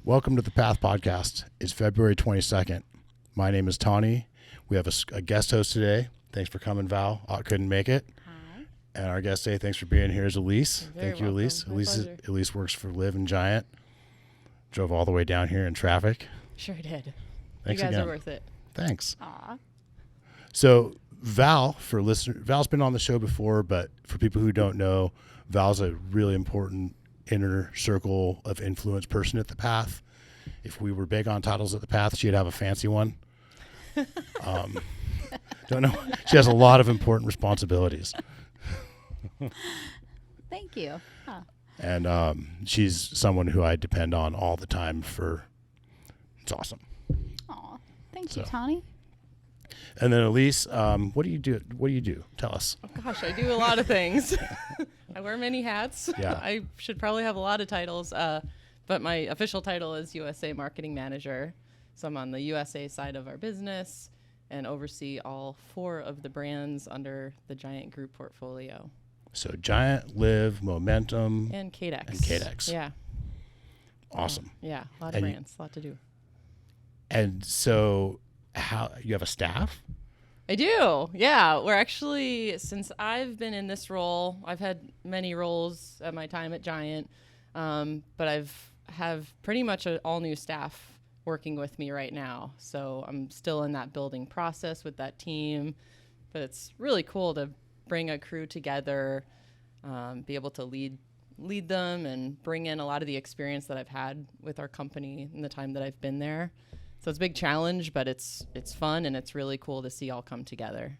Welcome to the Path Podcast. It's February 22nd. My name is Tani. We have a guest host today. Thanks for coming, Val. Couldn't make it. Hi. And our guest today, thanks for being here, is Elise. Thank you, welcome. Elise. My Elise works for Live and Giant. Drove all the way down here in traffic. Sure did. Thanks you guys again. are worth it. Thanks. Aw. So Val's been on the show before, but for people who don't know, Val's a really important inner circle of influence person at the Path. If we were big on titles at the Path, she'd have a fancy one. Don't know. She has a lot of important responsibilities. Thank you. Huh. And she's someone who I depend on all the time it's awesome. Aw. Thank you, Tani. And then Elise, what do you do? What do you do? Tell us. Oh gosh, I do a lot of things. I wear many hats. Yeah. I should probably have a lot of titles, but my official title is USA Marketing Manager. So I'm on the USA side of our business and oversee all 4 of the brands under the Giant Group portfolio. So Giant, Live, Momentum, And KDEX. and KDEX. Yeah. Awesome. Yeah, a lot of And brands, a lot to do. And so how you have a staff? I do. Yeah. We're actually, since I've been in this role, I've had many roles at my time at Giant, but have pretty much an all new staff working with me right now. So I'm still in that building process with that team, but it's really cool to bring a crew together, be able to lead them and bring in a lot of the experience that I've had with our company in the time that I've been there. So it's a big challenge, but it's fun and it's really cool to see all come together.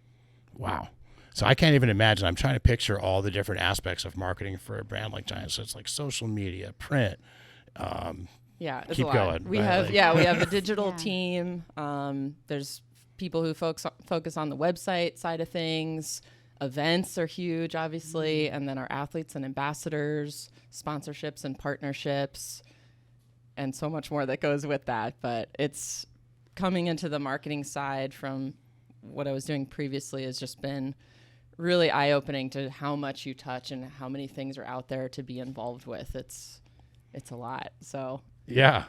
Wow. So I can't even imagine. I'm trying to picture all the different aspects of marketing for a brand like Giant. So it's like social media, print. Yeah, it's Keep a lot. going, We right? have Like- we have a digital Yeah. team. There's people who focus on the website side of things. Events are huge, obviously, and then our athletes and ambassadors, sponsorships and partnerships, and so much more that goes with that. But it's coming into the marketing side from what I was doing previously has just been really eye-opening to how much you touch and how many things are out there to be involved with. It's a lot. So Yeah.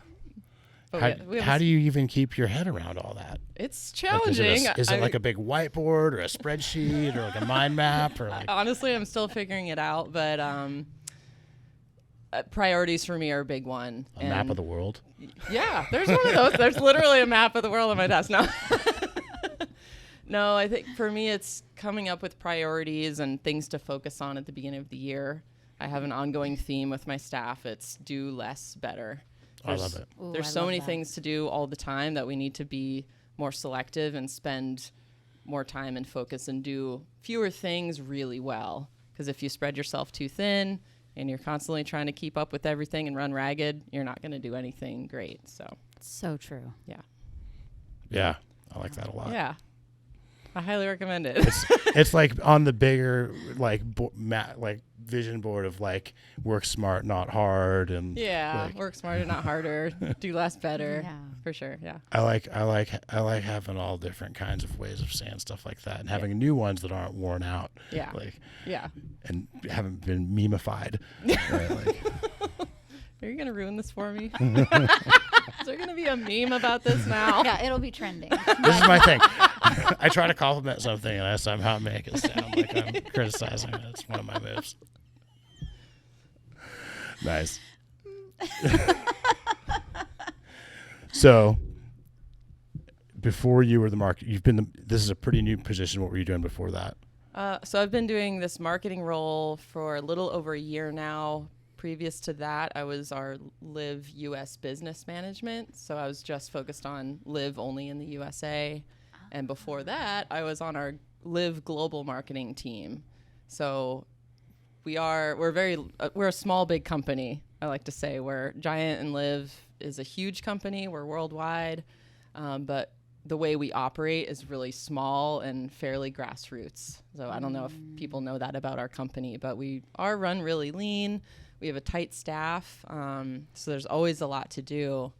but How do you even keep your head around all that? it's Like, challenging. is it like a big whiteboard or a spreadsheet or like a mind map or like? Honestly, I'm still figuring it out, but priorities for me are a big one. A map of the world? Yeah, there's one of those. There's literally a map of the world on my desk. No. No, I think for me it's coming up with priorities and things to focus on at the beginning of the year. I have an ongoing theme with my staff. It's do less, better. I love it. Ooh, There's I so love many that. things to do all the time that we need to be more selective and spend more time and focus and do fewer things really well. Because if you spread yourself too thin and you're constantly trying to keep up with everything and run ragged, you're not going to do anything great. So, So true. Yeah. I like that a lot. yeah, I highly recommend it. It's like on the bigger like vision board of like work smart, not hard, and Yeah, like, work smarter, not harder. Do less, better. Yeah. For sure. Yeah. I like having all different kinds of ways of saying stuff like that and having new ones that aren't worn out. Yeah. Like Yeah. and haven't been memeified. Right? Like, Are you going to ruin this for me? Is there going to be a meme about this now? Yeah, it'll be trending. this is my thing. I try to compliment something and I somehow make it sound like I'm criticizing it. It's one of my moves. Nice. So, before you were this is a pretty new position. What were you doing before that? So I've been doing this marketing role for a little over a year now. Previous to that, I was our Live US business management. So I was just focused on Live only in the USA. And before that, I was on our Live global marketing team. So we're a small, big company. I like to say where Giant and Live is a huge company. We're worldwide. But the way we operate is really small and fairly grassroots. So I don't know if people know that about our company, but we are run really lean. We have a tight staff, so there's always a lot to do.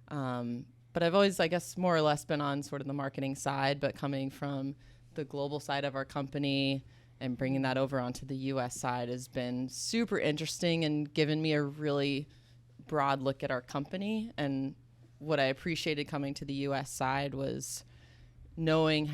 But I've always, I guess, more or less been on sort of the marketing side, but coming from the global side of our company and bringing that over onto the U.S. side has been super interesting and given me a really broad look at our company. And what I appreciated coming to the U.S. side was knowing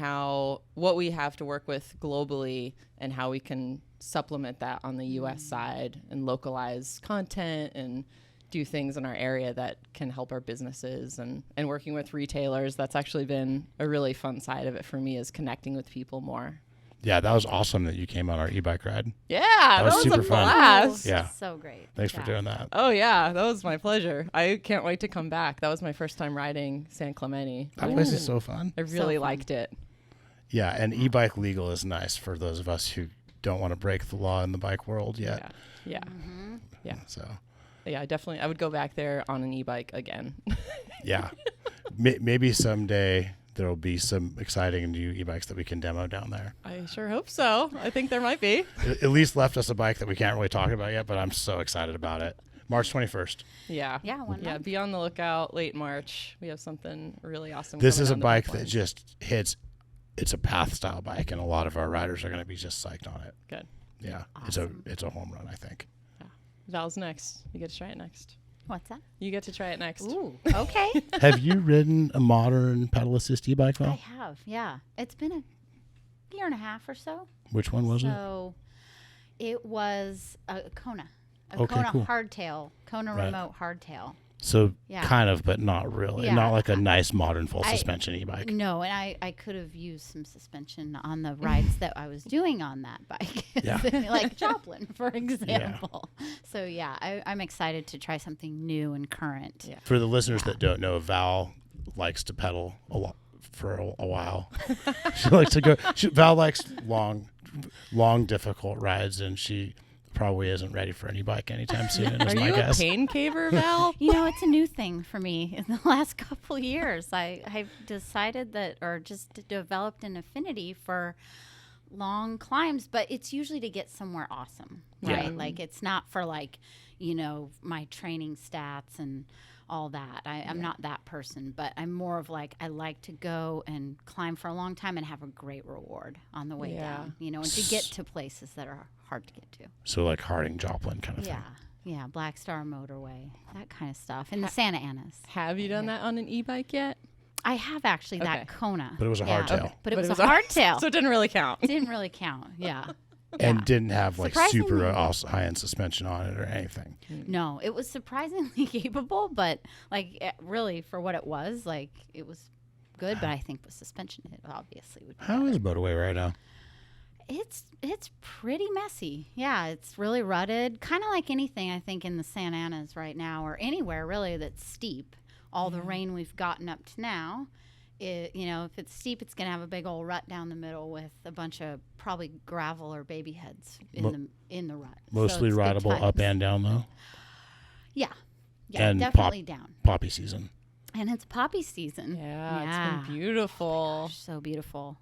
what we have to work with globally and how we can supplement that on the U.S. side and localize content and do things in our area that can help our businesses, and working with retailers. That's actually been a really fun side of it for me, is connecting with people more. Yeah, that was awesome that you came on our e-bike ride. Yeah, that was super a fun. blast. Yeah. So great. Thanks for Yeah. doing that. Oh yeah, that was my pleasure. I can't wait to come back. That was my first time riding San Clemente. That place is so fun. I really fun. liked it. Yeah, and e-bike legal is nice for those of us who don't want to break the law in the bike world yet. Yeah. Yeah. So, Yeah, I would go back there on an e-bike again. yeah. Maybe someday there will be some exciting new e-bikes that we can demo down there. I sure hope so. I think there might be. Elise left us a bike that we can't really talk about yet, but I'm so excited about it. March 21st. Yeah. Yeah, one month. Be on the lookout late March. We have something really awesome. This coming is a down the bike pipeline. that just hits. It's a path style bike, and a lot of our riders are going to be just psyched on it. Good. Yeah, Awesome. it's a home run, I think. Val's next. You get to try it next. What's that? You get to try it next. Ooh, okay. Have you ridden a modern pedal assist e-bike, I Val? have, yeah. It's been a year and a half or so. Which one was it? So it was a Kona. A Okay, Kona cool. hardtail. Kona Right. remote hardtail. So Yeah. kind of, but not really. Yeah. Not like a nice modern full I- suspension e-bike. No, and I could have used some suspension on the rides that I was doing on that bike. Yeah. Like Joplin, for example. So, yeah, I'm excited to try something new and current. Yeah. For the listeners that don't know, Val likes to pedal a lot for a while. She likes to go. Val likes long, difficult rides, and she probably isn't ready for any bike anytime soon. Is Are my you guess. a pain caver, Val? You know, it's a new thing for me in the last couple years. I've decided that, or just developed an affinity for long climbs, but it's usually to get somewhere awesome, right? Yeah. Like it's not for like, my training stats and all that. I'm not that person, but I'm more of like, I like to go and climb for a long time and have a great reward on the way down, and to get to places that are hard to get to. So like Harding Joplin kind of Yeah. thing. Yeah, Black Star Motorway, that kind of stuff. And the Santa Anas. Have you done that on an e-bike yet? I have actually Okay. that Kona. But it was a hardtail. Okay. But it was a hardtail. So it didn't really count. Didn't really count. Yeah. And Yeah. didn't have like super Surprisingly- high-end suspension on it or anything. No, it was surprisingly capable, but really for what it was, it was good. But I think with suspension, it obviously would be How better. is Motorway right now? It's pretty messy. Yeah, it's really rutted, kind of like anything I think in the Santa Anas right now, or anywhere really that's steep. All the rain we've gotten up to now, if it's steep, it's gonna have a big old rut down the middle with a bunch of probably gravel or baby heads in the rut. So Mostly it's good rideable up times. and down though. Yeah, And definitely down. Poppy season. And it's poppy season. Yeah, it's been beautiful. Gosh, so beautiful.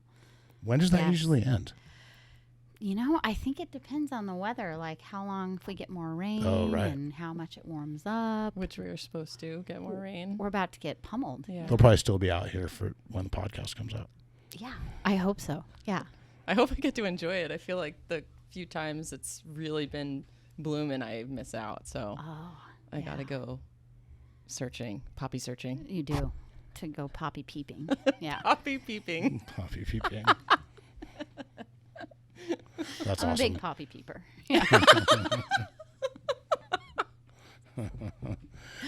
When does that Yes. usually end? I think it depends on the weather, like how long if we get more rain right. and how much it warms up. Which we were supposed to get more rain. We're about to get pummeled. Yeah. They'll probably still be out here for when the podcast comes out. Yeah, I hope so. Yeah. I hope I get to enjoy it. I feel like the few times it's really been blooming, I miss out. So Oh, I gotta go poppy searching. you do to go poppy peeping. Yeah. Poppy peeping. Poppy peeping. That's I'm a awesome. big poppy peeper. Yeah.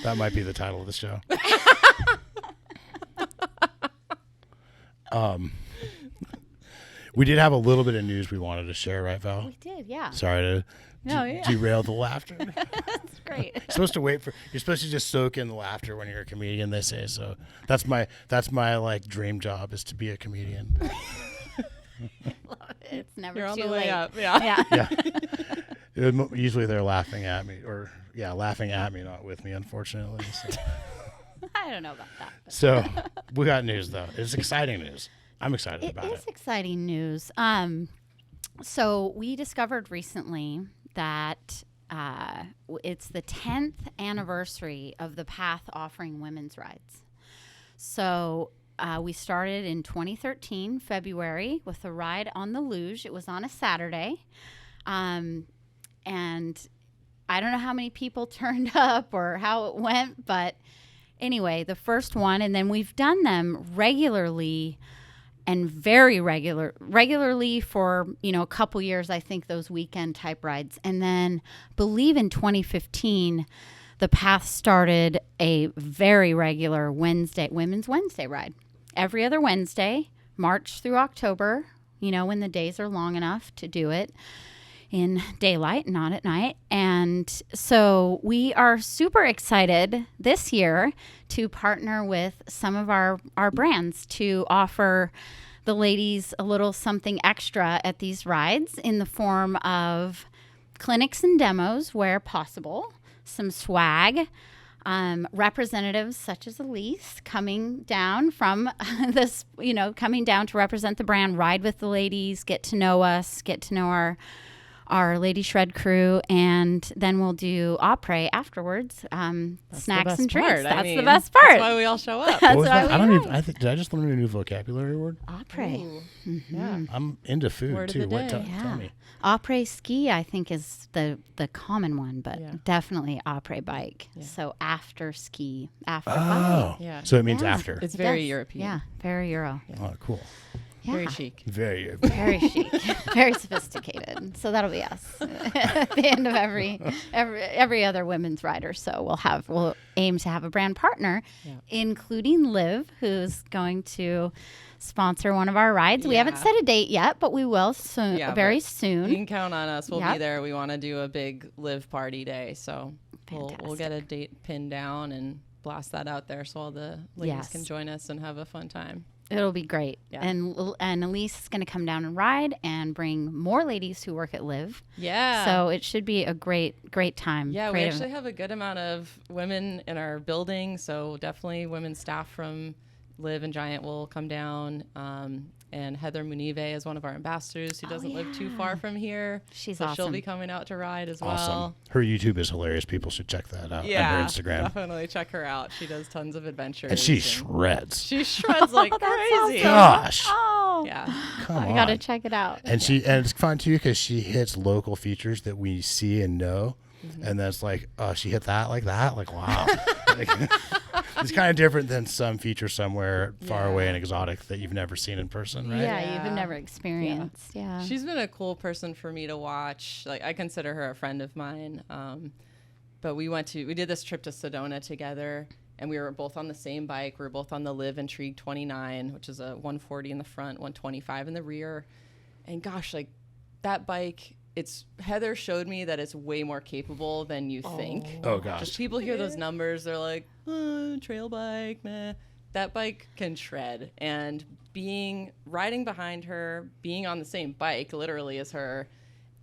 That might be the title of the show. We did have a little bit of news we wanted to share, right, Val? We did, yeah. Sorry to No, yeah. derail the laughter. That's great. You're supposed to just soak in the laughter when you're a comedian, they say. So that's my like dream job, is to be a comedian. Love it. It's never You're on too the late. way up. Yeah. Yeah. Yeah. Usually they're laughing at me, not with me, unfortunately. So, I don't know about that. so we got news though. It's exciting news. I'm excited It about is it. exciting news. So we discovered recently that it's the 10th anniversary of the Path offering women's rides. So we started in 2013, February, with a ride on the luge. It was on a Saturday. And I don't know how many people turned up or how it went, but anyway, the first one, and then we've done them regularly and regularly for, a couple years, I think, those weekend type rides. And then believe in 2015, the Path started a very regular Women's Wednesday ride. Every other Wednesday, March through October, when the days are long enough to do it in daylight, not at night. And so we are super excited this year to partner with some of our brands to offer the ladies a little something extra at these rides in the form of clinics and demos where possible, some swag, representatives such as Elise coming down from this, coming down to represent the brand, ride with the ladies, get to know us, get to know our Lady Shred crew, and then we'll do après afterwards. Snacks and drinks. That's the best part. That's why we all show up. What was that? Did I just learn a new vocabulary word? Après. Yeah. I'm into food Word of too. the What? day. Tell me. Après ski, I think, is the common one, but Yeah. definitely après bike. Yeah. So after ski, after bike. Oh, Yeah. so it means Yeah. after. It's It very does. European. Yeah, very Euro. Oh, cool. Yeah. Very chic. Very. Very chic, very sophisticated. So that'll be us at the end of every other women's rider. So we'll aim to have a brand partner, including Liv, who's going to sponsor one of our rides. We haven't Yeah. set a date yet, but we will soon, Yeah, very but soon. You can count on us. We'll Yep. be there. We want to do a big live party day. So we'll get a date pinned down and blast that out there so all the ladies Yes. can join us and have a fun time. It'll be great. Yeah. And Elise is going to come down and ride and bring more ladies who work at Liv. Yeah. So it should be a great time. Yeah, we Great actually have a good amount of women in our building. So definitely women staff from Live and Giant will come down. And Heather Munive is one of our ambassadors who doesn't live too far from here. She's so She'll awesome. be coming out to ride as Awesome. well. Her YouTube is hilarious. People should check that out Yeah, on her Instagram. definitely check her out. She does tons of adventures. And she shreds. She shreds like crazy. Gosh. Oh, Yeah. Come I on. got to check it out. And it's fun too because she hits local features that we see and know, and that's like, oh, she hit that, like wow. Like, it's kind of different than some feature somewhere far away and exotic that you've never seen in person, right? Yeah, you've Yeah. never experienced. Yeah. She's been a cool person for me to watch. Like, I consider her a friend of mine. But we did this trip to Sedona together, and we were both on the same bike. We were both on the Live Intrigue 29, which is a 140 in the front, 125 in the rear. And gosh, like that bike, Heather showed me that it's way more capable than you think. Oh gosh. Just people hear those numbers, they're like, trail bike, meh. That bike can shred. And riding behind her, being on the same bike literally as her,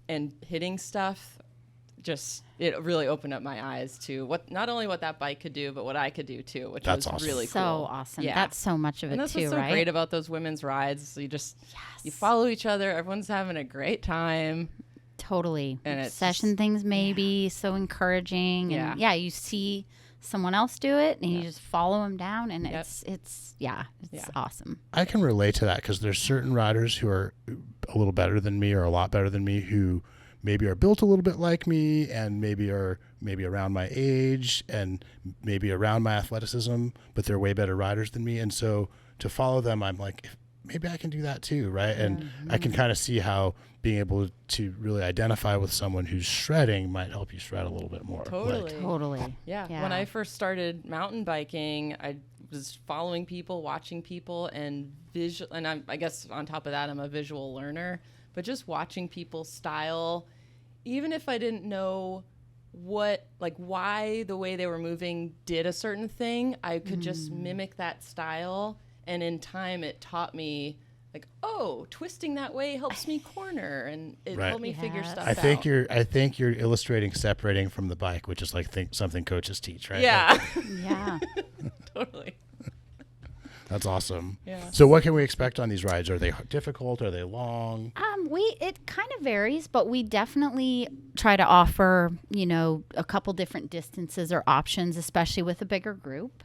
and hitting stuff, it really opened up my eyes to not only what that bike could do, but what I could do too, which That's was awesome. really so cool. awesome. Yeah. That's so much of And it that's too, what's so right? great about those women's rides. You follow each other. Everyone's having a great time. Totally. And it's Session just- things maybe so encouraging. And you see someone else do it and you just follow them down and Yep. it's Yeah. awesome. I can relate to that because there's certain riders who are a little better than me or a lot better than me who maybe are built a little bit like me and maybe around my age and maybe around my athleticism, but they're way better riders than me. And so to follow them, I'm like, maybe I can do that too, right? And I can kind of see how being able to really identify with someone who's shredding might help you shred a little bit more. Totally. Totally. Yeah. Yeah. When I first started mountain biking, I was following people, watching people, and I guess on top of that, I'm a visual learner. But just watching people's style, even if I didn't know why the way they were moving did a certain thing, I could just mimic that style. And in time, it taught me, like, oh, twisting that way helps me corner, and it Right. helped me figure Yes. stuff I out. think you're illustrating separating from the bike, which is like something coaches teach, right? Yeah, Yeah. totally. That's awesome. Yeah. So what can we expect on these rides? Are they difficult? Are they long? It kind of varies, but we definitely try to offer, a couple different distances or options, especially with a bigger group.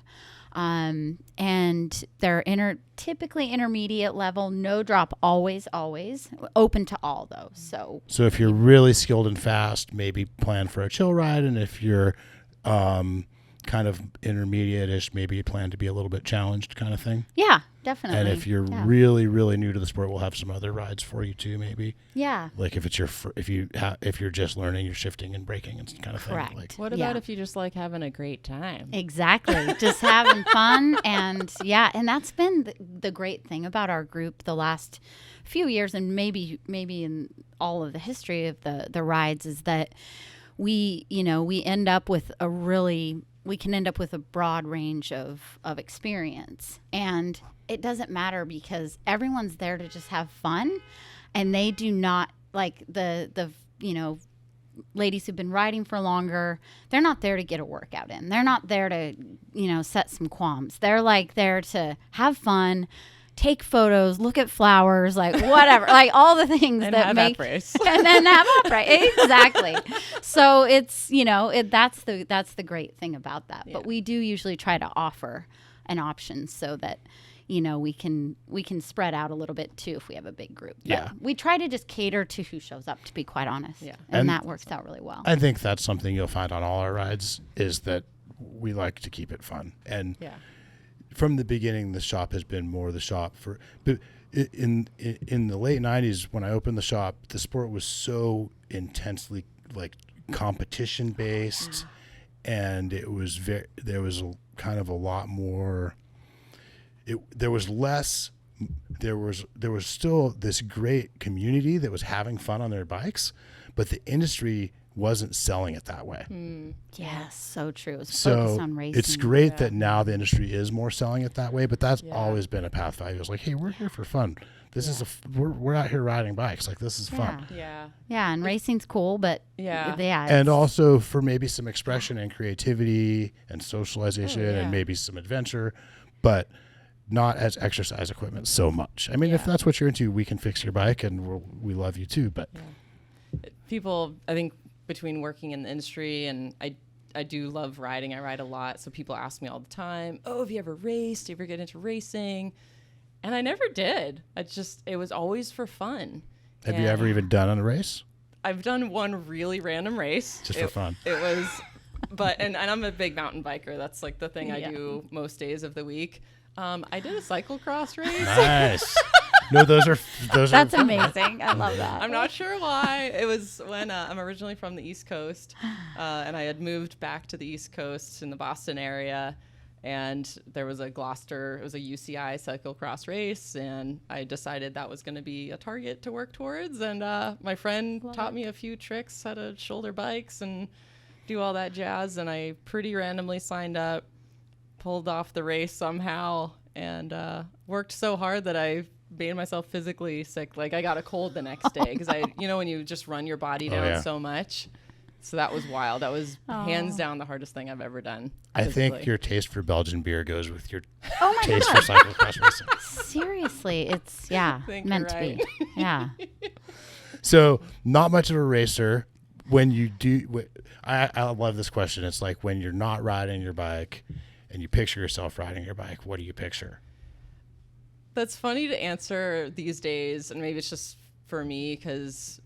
And they're typically intermediate level, no drop, always open to all those. So if you're really skilled and fast, maybe plan for a chill ride. And if you're kind of intermediate-ish, maybe you plan to be a little bit challenged kind of thing. Yeah, definitely. And if you're really, really new to the sport, we'll have some other rides for you too, maybe. Yeah. Like if it's if you're just learning, you're shifting and braking and kind of Correct. thing. Like, What about if you just like having a great time? Exactly. Just having fun. And that's been the great thing about our group the last few years, and maybe in all of the history of the rides, is that we end up with we can end up with a broad range of experience. And it doesn't matter because everyone's there to just have fun, and they do not, like the ladies who've been riding for longer, they're not there to get a workout in. They're not there to, set some qualms. They're like there to have fun, take photos, look at flowers, like whatever, like all the things And that have make race. and then have up right. Exactly. So it's, that's the great thing about that. Yeah. But we do usually try to offer an option so that, we can spread out a little bit too if we have a big group. But Yeah. we try to just cater to who shows up, to be quite honest. Yeah. And And that works out really well. I think that's something you'll find on all our rides is that we like to keep it fun. And Yeah. from the beginning, the shop has been more the shop but in the late 90s, when I opened the shop, the sport was so intensely like competition based, and it was there was kind of a lot more. There was still this great community that was having fun on their bikes, but the industry wasn't selling it that way. Yes, so true. It's So focused on racing. it's great that now the industry is more selling it that way, but that's always been a path value. It's like, hey, we're here for fun. This is we're out here riding bikes. Like, this is fun. Yeah. Yeah, and racing's cool, but Yeah. And also for maybe some expression and creativity and socialization yeah. and maybe some adventure, but not as exercise equipment so much. I mean, if that's what you're into, we can fix your bike and we love you too. But People, I think, between working in the industry and I do love riding. I ride a lot. So people ask me all the time, oh, have you ever raced? Do you ever get into racing? And I never did. It was always for fun. have you ever even done a race? I've done one really random race. Just for fun. It was, and I'm a big mountain biker. That's like the thing I do most days of the week. I did a cyclocross race. Nice. No, that's amazing. I love that. I'm not sure why. It was when I'm originally from the East Coast, and I had moved back to the East Coast in the Boston area, and there was it was a UCI cyclocross race, and I decided that was going to be a target to work towards, and my friend taught me a few tricks, how to shoulder bikes and do all that jazz, and I pretty randomly signed up, pulled off the race somehow, and worked so hard that I made myself physically sick. Like, I got a cold the next day because when you just run your body down so much. So that was wild. That was hands down the hardest thing I've ever done. I physically. think your taste for Belgian beer goes with your my taste God. for cyclocross racing. Seriously, it's think meant you're to be. Yeah. So not much of a racer. When you do, I love this question. It's like when you're not riding your bike and you picture yourself riding your bike, what do you picture? That's funny to answer these days, and maybe it's just for me because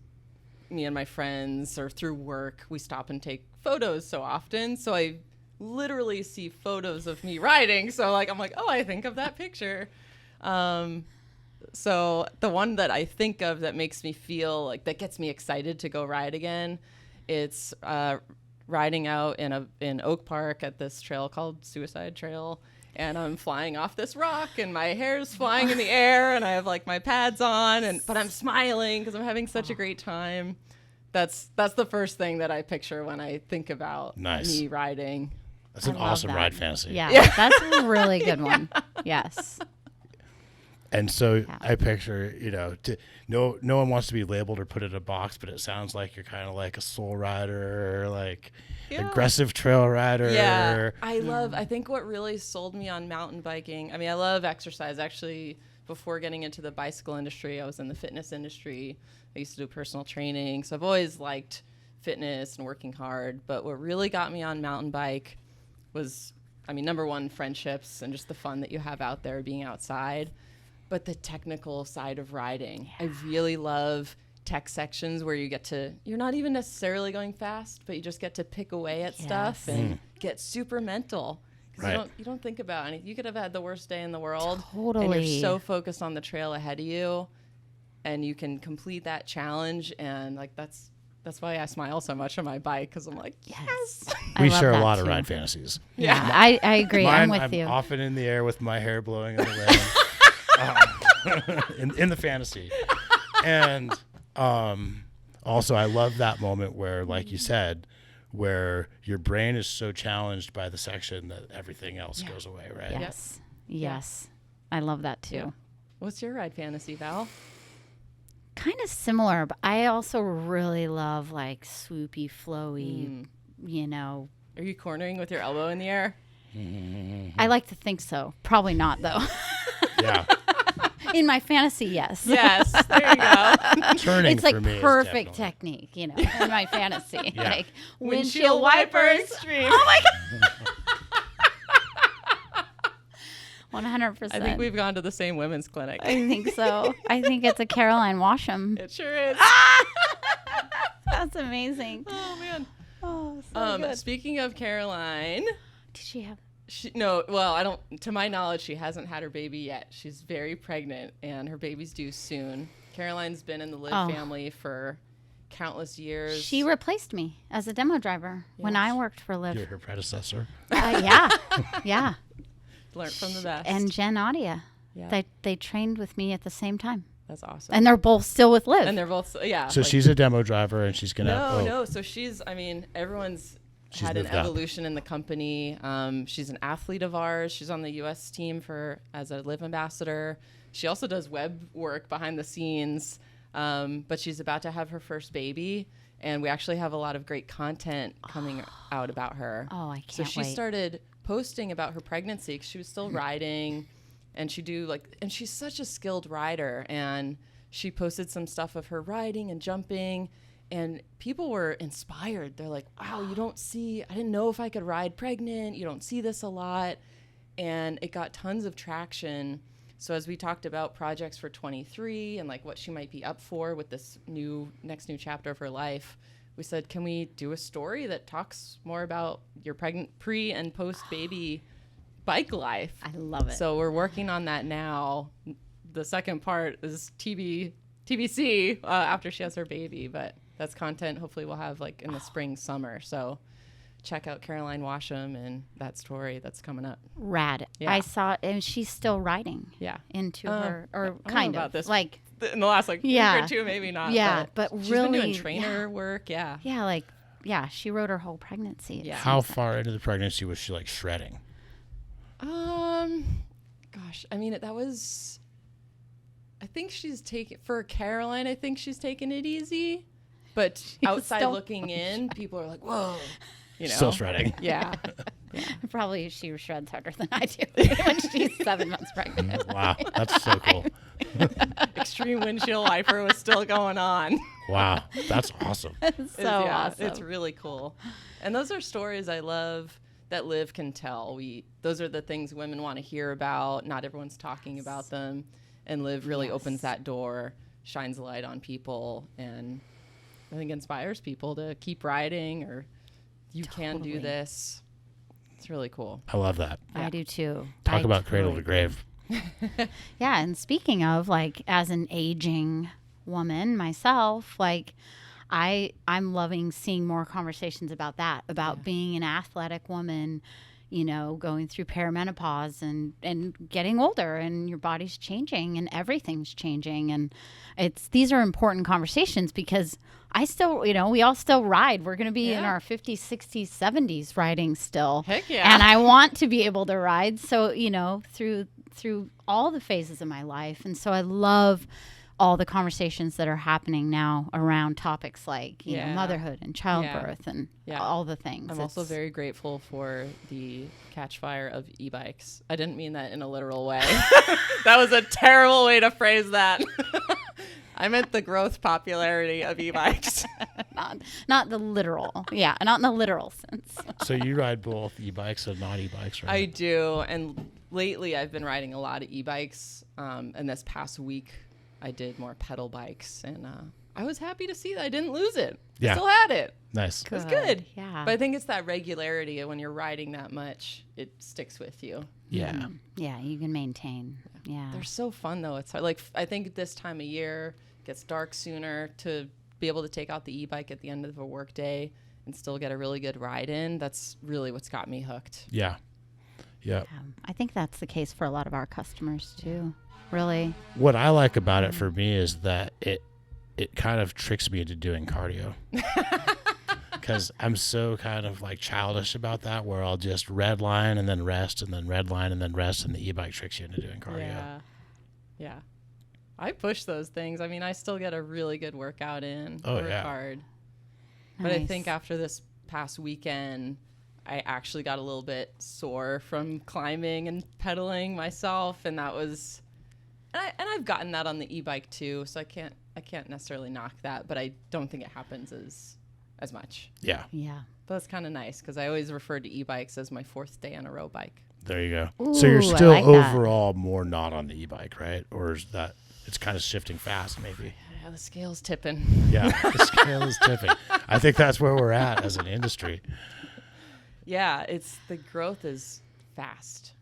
me and my friends or through work, we stop and take photos so often. So I literally see photos of me riding. So I'm like, oh, I think of that picture. So the one that I think of that makes me feel like that gets me excited to go ride again, it's riding out in Oak Park at this trail called Suicide Trail. And I'm flying off this rock, and my hair's flying in the air, and I have like my pads on, but I'm smiling because I'm having such a great time. That's the first thing that I picture when I think about me riding. That's an awesome ride fantasy. Yeah, that's a really good one. Yes. And so Yeah. I picture, no one wants to be labeled or put in a box, but it sounds like you're kind of like a soul rider, like aggressive trail rider. Yeah, I think what really sold me on mountain biking, I mean, I love exercise. Actually, before getting into the bicycle industry, I was in the fitness industry. I used to do personal training. So I've always liked fitness and working hard. But what really got me on mountain bike was, I mean, number one, friendships and just the fun that you have out there being outside. But the technical side of riding. Yeah. I really love tech sections where you're not even necessarily going fast, but you just get to pick away at stuff and get super mental. Right. You don't think about anything. You could have had the worst day in the world. Totally. And you're so focused on the trail ahead of you, and you can complete that challenge. And like that's why I smile so much on my bike, because I'm like, yes. We share a lot of ride fantasies. Yeah, I agree. I'm with you. I'm often in the air with my hair blowing in the wind in the fantasy. And also, I love that moment where, like you said, where your brain is so challenged by the section that everything else goes away, right? Yes. I love that too. Yeah. What's your ride fantasy, Val? Kind of similar, but I also really love like swoopy, flowy, Are you cornering with your elbow in the air? I like to think so. Probably not, though. Yeah. In my fantasy, yes. Yes, there you go. Turning It's like for me perfect technique, in my fantasy. Yeah. Like windshield wipers. Extreme. Oh my God. 100%. I think we've gone to the same women's clinic. I think so. I think it's a Caroline Washam. It sure is. That's amazing. Oh, man. Oh, so good. Speaking of Caroline. Did she have... to my knowledge, she hasn't had her baby yet. She's very pregnant, and her baby's due soon. Caroline's been in the Liv family for countless years. She replaced me as a demo driver when I worked for Liv. You're her predecessor. Yeah. Learned from the best. And Jen Adia. Yeah. They trained with me at the same time. That's awesome. And they're both still with Liv. And they're both, yeah. So she's a demo driver, and she's going to... No. So everyone's had an evolution in the company. She's an athlete of ours. She's on the U.S. team as a Liv ambassador. She also does web work behind the scenes, but she's about to have her first baby, and we actually have a lot of great content coming out about her. Oh, I can't So she started posting about her pregnancy because she was still riding, and she's such a skilled rider, and she posted some stuff of her riding and jumping. And people were inspired. They're like, wow, I didn't know if I could ride pregnant. You don't see this a lot. And it got tons of traction. So as we talked about projects for 23 and like what she might be up for with this next new chapter of her life, we said, can we do a story that talks more about your pre and post baby bike life? I love it. So we're working on that now. The second part is TBC after she has her baby, but that's content hopefully we'll have like in the spring, summer. So check out Caroline Washam and that story that's coming up. Rad. Yeah. I saw, and she's still riding into her, or kind of. This, like in the last week or two, maybe not. Yeah, but she's really. been doing trainer work, Yeah, she rode her whole pregnancy. Yeah. How far into the pregnancy was she like shredding? Gosh, I mean, I think she's for Caroline, I think she's taking it easy. But outside looking in, people are like, whoa. Still shredding. Yeah. Probably she shreds harder than I do when she's 7 months pregnant. Wow, that's so cool. Extreme windshield wiper was still going on. Wow, that's awesome. It's awesome. It's really cool. And those are stories I love that Liv can tell. Those are the things women want to hear about. Not everyone's talking about them. And Liv really opens that door, shines a light on people, and I think inspires people to keep riding, or you can do this. It's really cool. I love that. I do too. Talk about cradle to grave. Yeah, and speaking of, like, as an aging woman myself, like, I'm loving seeing more conversations about that, about being an athletic woman, going through perimenopause and getting older, and your body's changing and everything's changing. And these are important conversations because I still, we all still ride. We're going to be in our 50s, 60s, 70s riding still. Heck yeah. And I want to be able to ride. So, through through all the phases of my life. And so I love all the conversations that are happening now around topics like, you know, motherhood and childbirth and all the things. I'm also very grateful for the catch fire of e-bikes. I didn't mean that in a literal way. That was a terrible way to phrase that. I meant the growth popularity of e-bikes. Not the literal. Yeah, not in the literal sense. So you ride both e-bikes and not e-bikes, right? I do. And lately I've been riding a lot of e-bikes. And this past week I did more pedal bikes. And I was happy to see that I didn't lose it. Yeah. I still had it. Nice. It was good. Yeah. But I think it's that regularity. When you're riding that much, it sticks with you. Yeah. Yeah, you can maintain. Yeah. They're so fun, though. It's hard. Like, I think this time of year it gets dark sooner. To be able to take out the e-bike at the end of a work day and still get a really good ride in, that's really what's got me hooked. Yeah. Yeah. I think that's the case for a lot of our customers, too. Really. What I like about it for me is that it kind of tricks me into doing cardio. Because I'm so kind of like childish about that, where I'll just red line and then rest and then red line and then rest, and the e-bike tricks you into doing cardio. Yeah. Yeah. I push those things. I mean, I still get a really good workout in. Oh, work yeah. hard. Nice. But I think after this past weekend, I actually got a little bit sore from climbing and pedaling myself, and that was, and I've gotten that on the e-bike too, so I can't necessarily knock that, but I don't think it happens as much. Yeah. Yeah. But it's kind of nice because I always refer to e-bikes as my fourth day on a road bike. There you go. Ooh, so you're I still like that. overall more not on the e-bike, right? Or is that it's kind of shifting fast, maybe? Yeah, the scale's tipping. Yeah, the scale is tipping. I think that's where we're at as an industry. Yeah, the growth is fast.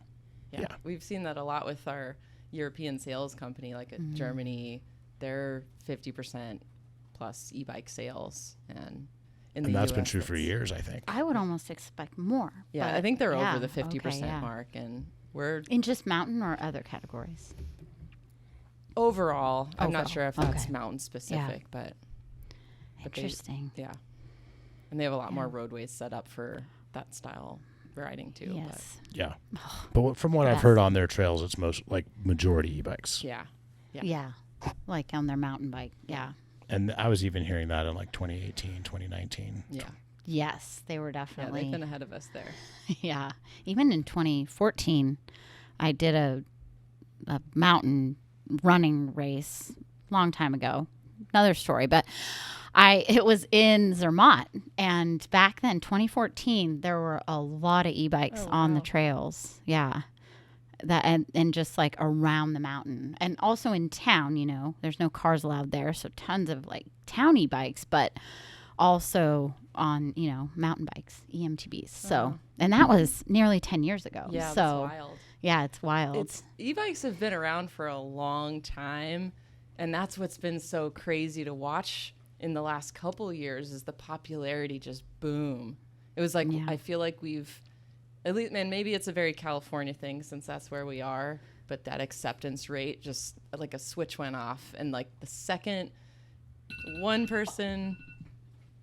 Yeah. We've seen that a lot with our European sales company, like at Germany, they're 50% plus e-bike sales, and in And the that's been US, true for years, I think. I would almost expect more. Yeah, but I think they're yeah, over the 50% okay, yeah. mark, and we're In just mountain or other categories? overall. I'm not Overall, sure if that's okay. mountain specific, but they- Interesting. yeah, and they have a lot more roadways set up for that style riding too. Yes. Yeah. But from what I've Yes. heard on their trails, it's most like majority e-bikes. But yeah, Yeah. Like on their mountain bike. Yeah. And I was even hearing that in like 2018, 2019. yeah, Yes, they were yeah. definitely. They've been ahead of us there. Yeah. Even in 2014, I did a mountain running race long time ago. Another story, but it was in Zermatt, and back then, 2014, there were a lot of e-bikes Oh, on the wow. trails. Yeah. That and just like around the mountain, and also in town, you know, there's no cars allowed there, so tons of like town e-bikes, but also on, you know, mountain bikes, EMTBs. So, and that was nearly 10 years ago. Yeah, so that's wild. yeah, it's wild. It's e-bikes have been around for a long time, and that's what's been so crazy to watch in the last couple of years is the popularity just boom. It was like Yeah. I feel like we've at least, man, maybe it's a very California thing since that's where we are, but that acceptance rate just like a switch went off, and like the second one person,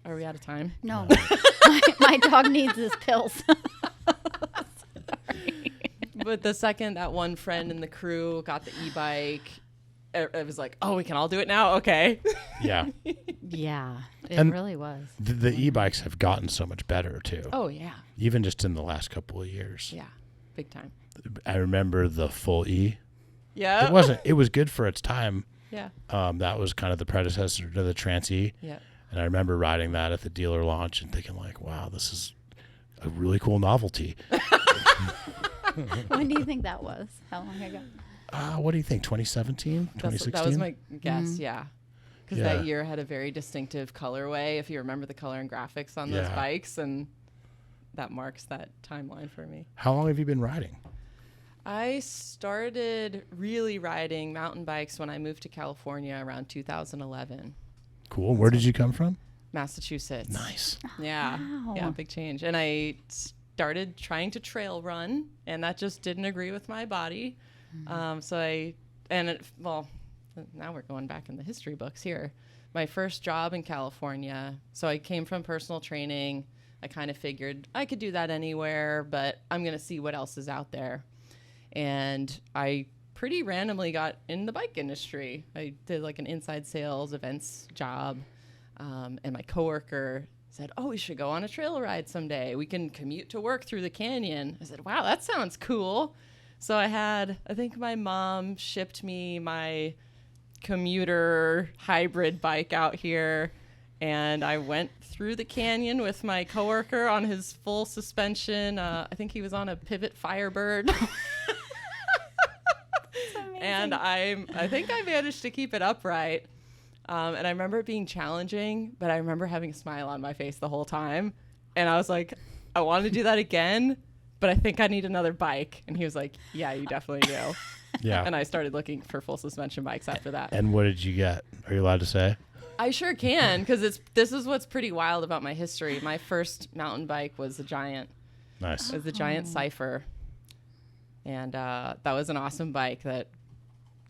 are we out of time? No, my dog needs his pills. But the second that one friend in the crew got the e-bike, it was like, oh, we can all do it now? Okay. Yeah. Yeah, it And really was. The e-bikes have gotten so much better too. Oh, yeah. Even just in the last couple of years. Yeah. Big time. I remember the full E. Yeah. It was good for its time. Yeah. That was kind of the predecessor to the Trans E. Yeah. And I remember riding that at the dealer launch and thinking like, wow, this is a really cool novelty. When do you think that was? How long ago? What do you think? 2017, 2016? That was my guess, yeah. Because Yeah. that year had a very distinctive colorway, if you remember the color and graphics on those Yeah. bikes, and that marks that timeline for me. How long have you been riding? I started really riding mountain bikes when I moved to California around 2011, Cool. Where did you come from? Massachusetts. Nice. Yeah. Wow. Yeah, big change. And I started trying to trail run, and that just didn't agree with my body. Now we're going back in the history books here. My first job in California, so I came from personal training. I kind of figured I could do that anywhere, but I'm going to see what else is out there. And I pretty randomly got in the bike industry. I did like an inside sales events job. And my coworker said, "Oh, we should go on a trail ride someday. We can commute to work through the canyon." I said, "Wow, that sounds cool." So I think my mom shipped me my commuter hybrid bike out here, and I went through the canyon with my coworker on his full suspension. I think he was on a Pivot Firebird. And I think I managed to keep it upright. And I remember it being challenging, but I remember having a smile on my face the whole time. And I was like, I want to do that again, but I think I need another bike. And he was like, yeah, you definitely do. Yeah. And I started looking for full suspension bikes after that. And what did you get? Are you allowed to say? I sure can, because this is what's pretty wild about my history. My first mountain bike was a Giant. Nice. It was the Giant Cypher. And that was an awesome bike that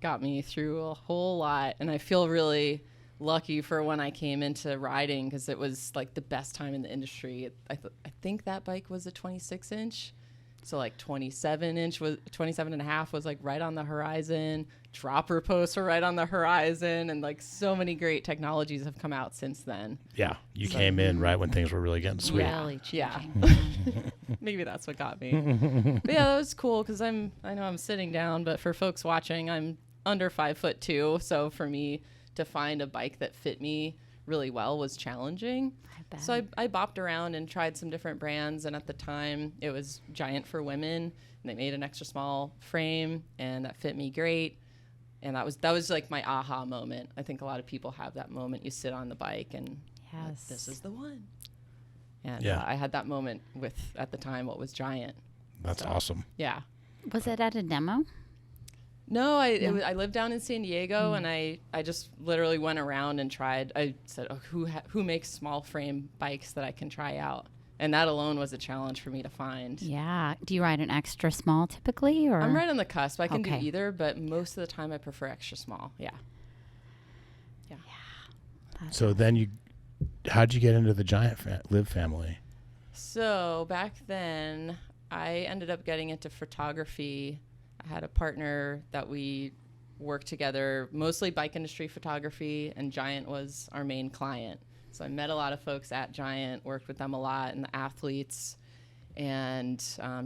got me through a whole lot. And I feel really lucky for when I came into riding, because it was like the best time in the industry. I think that bike was a 26-inch. So like 27 and a half was like right on the horizon. Dropper posts were right on the horizon. And like so many great technologies have come out since then. Yeah. You came in right when things were really getting sweet. Really Yeah. changing. Maybe that's what got me. But yeah, that was cool, because I know I'm sitting down, but for folks watching, I'm under 5'2". So for me to find a bike that fit me really well was challenging. I bet. So I bopped around and tried some different brands, and at the time it was Giant for women, and they made an extra small frame, and that fit me great. And that was like my aha moment. I think a lot of people have that moment. You sit on the bike and like, Yes. this is the one. And Yeah. I had that moment with, at the time, what was Giant. That's So, awesome. Yeah. Was it at a demo? No, I lived down in San Diego, and I just literally went around and tried. I said, oh, who makes small frame bikes that I can try out? And that alone was a challenge for me to find. Yeah. Do you ride an extra small typically, or? I'm right on the cusp. I can do Okay. either, but most of the time I prefer extra small. Yeah. So then how'd you get into the Giant Live family? So back then, I ended up getting into photography. I had a partner that we worked together, mostly bike industry photography, and Giant was our main client. So I met a lot of folks at Giant, worked with them a lot, and the athletes, and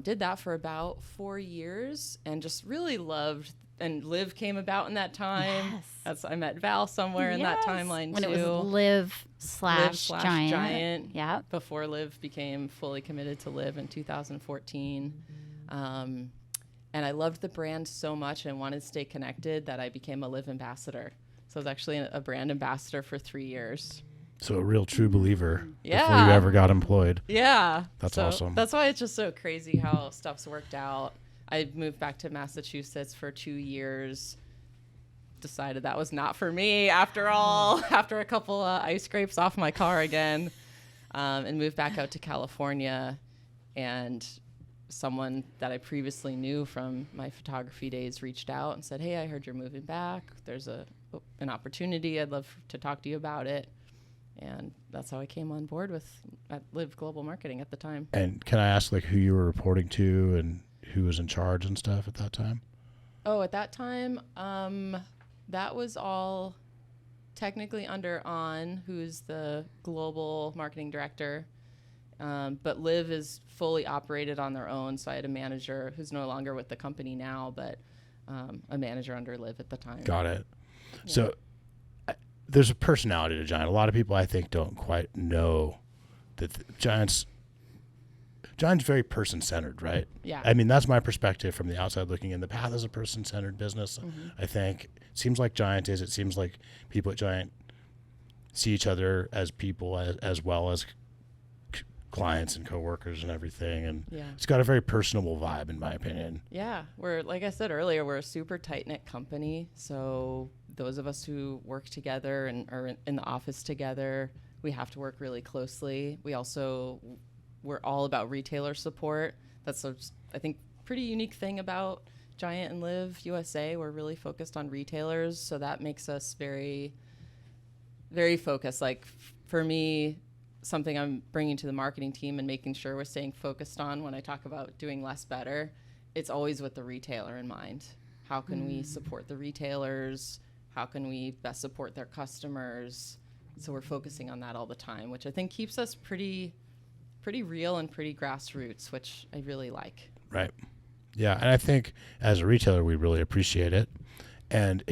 did that for about 4 years, and just really loved. And Live came about in that time. Yes. I met Val somewhere in that timeline when too. it was Live/Giant. Yeah. Before Live became fully committed to Live in 2014. And I loved the brand so much and wanted to stay connected that I became a Live ambassador. So I was actually a brand ambassador for 3 years. So a real true believer before Yeah. you ever got employed. Yeah. That's So awesome. That's why it's just so crazy how stuff's worked out. I moved back to Massachusetts for 2 years. Decided that was not for me after all, after a couple ice scrapes off my car again, and moved back out to California. And someone that I previously knew from my photography days reached out and said, "Hey, I heard you're moving back. There's an opportunity. I'd love to talk to you about it." And that's how I came on board at Live Global Marketing at the time. And can I ask like who you were reporting to and who was in charge and stuff at that time? Oh, at that time, that was all technically under On, who's the global marketing director. But Live is fully operated on their own. So I had a manager who's no longer with the company now, but a manager under Live at the time. Got it. Yeah. So there's a personality to Giant. A lot of people, I think, don't quite know that Giant's very person-centered, right? Yeah. I mean, that's my perspective from the outside looking in. The Path is a person-centered business. Mm-hmm. I think it seems like Giant is. It seems like people at Giant see each other as people as well as clients and coworkers and everything. And it's got a very personable vibe, in my opinion. Yeah. Like I said earlier, we're a super tight-knit company. So those of us who work together and are in the office together, we have to work really closely. We're all about retailer support. That's I think, pretty unique thing about Giant and Live USA. We're really focused on retailers, so that makes us very, very focused. Like for me, something I'm bringing to the marketing team and making sure we're staying focused on when I talk about doing less better it's always with the retailer in mind. How can we support the retailers? How can we best support their customers? So we're focusing on that all the time, which I think keeps us pretty real and pretty grassroots, which I really like. Right. Yeah, and I think as a retailer, we really appreciate it. And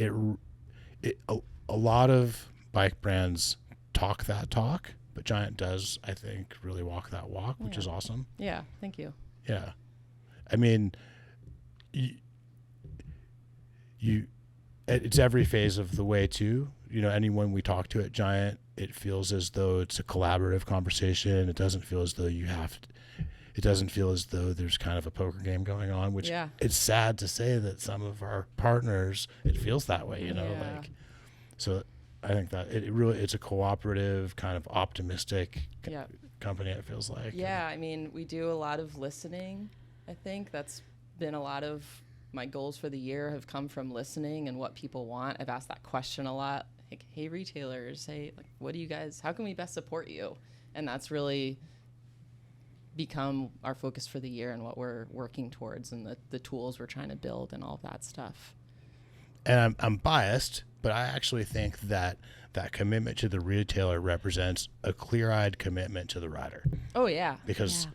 a lot of bike brands talk that talk, but Giant does, I think, really walk that walk, which is awesome. Yeah, thank you. Yeah. I mean, it's every phase of the way too. Anyone we talk to at Giant, it feels as though it's a collaborative conversation. It doesn't feel as though it doesn't feel as though there's kind of a poker game going on, which it's sad to say that some of our partners, it feels that way, so I think that it's a cooperative kind of optimistic company, it feels like. Yeah. I mean, we do a lot of listening. I think that's been a lot of my goals for the year have come from listening and what people want. I've asked that question a lot. Like, hey, retailers, what do you guys, how can we best support you? And that's really become our focus for the year and what we're working towards and the tools we're trying to build and all of that stuff. And I'm biased, but I actually think that commitment to the retailer represents a clear-eyed commitment to the rider. Oh, yeah. Because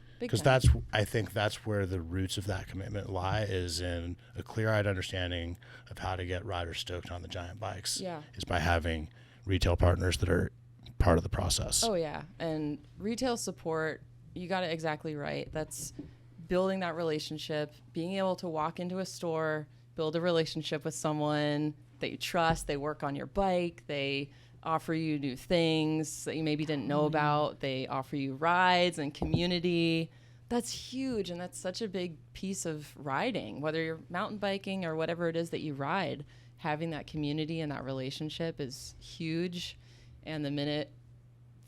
I think that's where the roots of that commitment lie, is in a clear-eyed understanding of how to get riders stoked on the Giant bikes. Yeah. Is by having retail partners that are part of the process. Oh, yeah. And retail support, you got it exactly right. That's building that relationship, being able to walk into a store, build a relationship with someone that you trust. They work on your bike. They offer you new things that you maybe didn't know about. They offer you rides and community. That's huge, and that's such a big piece of riding, whether you're mountain biking or whatever it is that you ride. Having that community and that relationship is huge. And the minute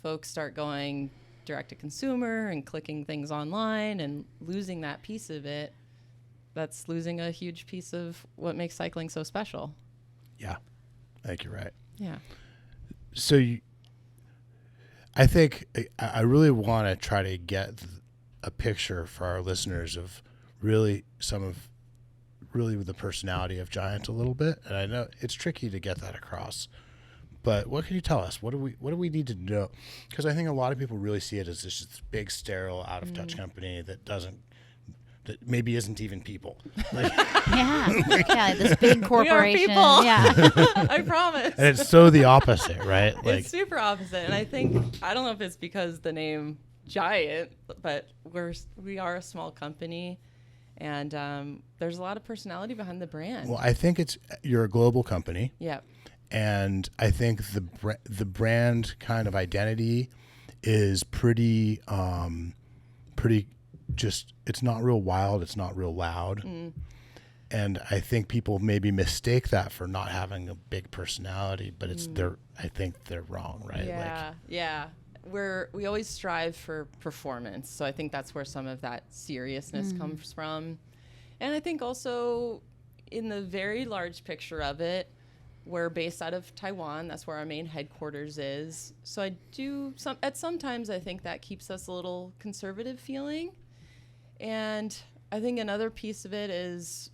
folks start going direct to consumer and clicking things online and losing that piece of it, that's losing a huge piece of what makes cycling so special. Yeah, I think you're right. Yeah. So I think I really want to try to get a picture for our listeners of really the personality of Giant a little bit. And I know it's tricky to get that across, but what can you tell us? What do we need to know? Because I think a lot of people really see it as this big, sterile, out of touch company that maybe isn't even people. This big corporation. We are people. Yeah. I promise. And it's so the opposite, right? It's super opposite. And I don't know if it's because the name Giant, but we are a small company, and there's a lot of personality behind the brand. Well, I think you're a global company. Yeah. And I think the brand kind of identity is pretty just, it's not real wild, it's not real loud. And I think people maybe mistake that for not having a big personality, but I think they're wrong, right? Yeah. We always strive for performance. So I think that's where some of that seriousness comes from. And I think also in the very large picture of it, we're based out of Taiwan. That's where our main headquarters is. So sometimes I think that keeps us a little conservative feeling. And I think another piece of it is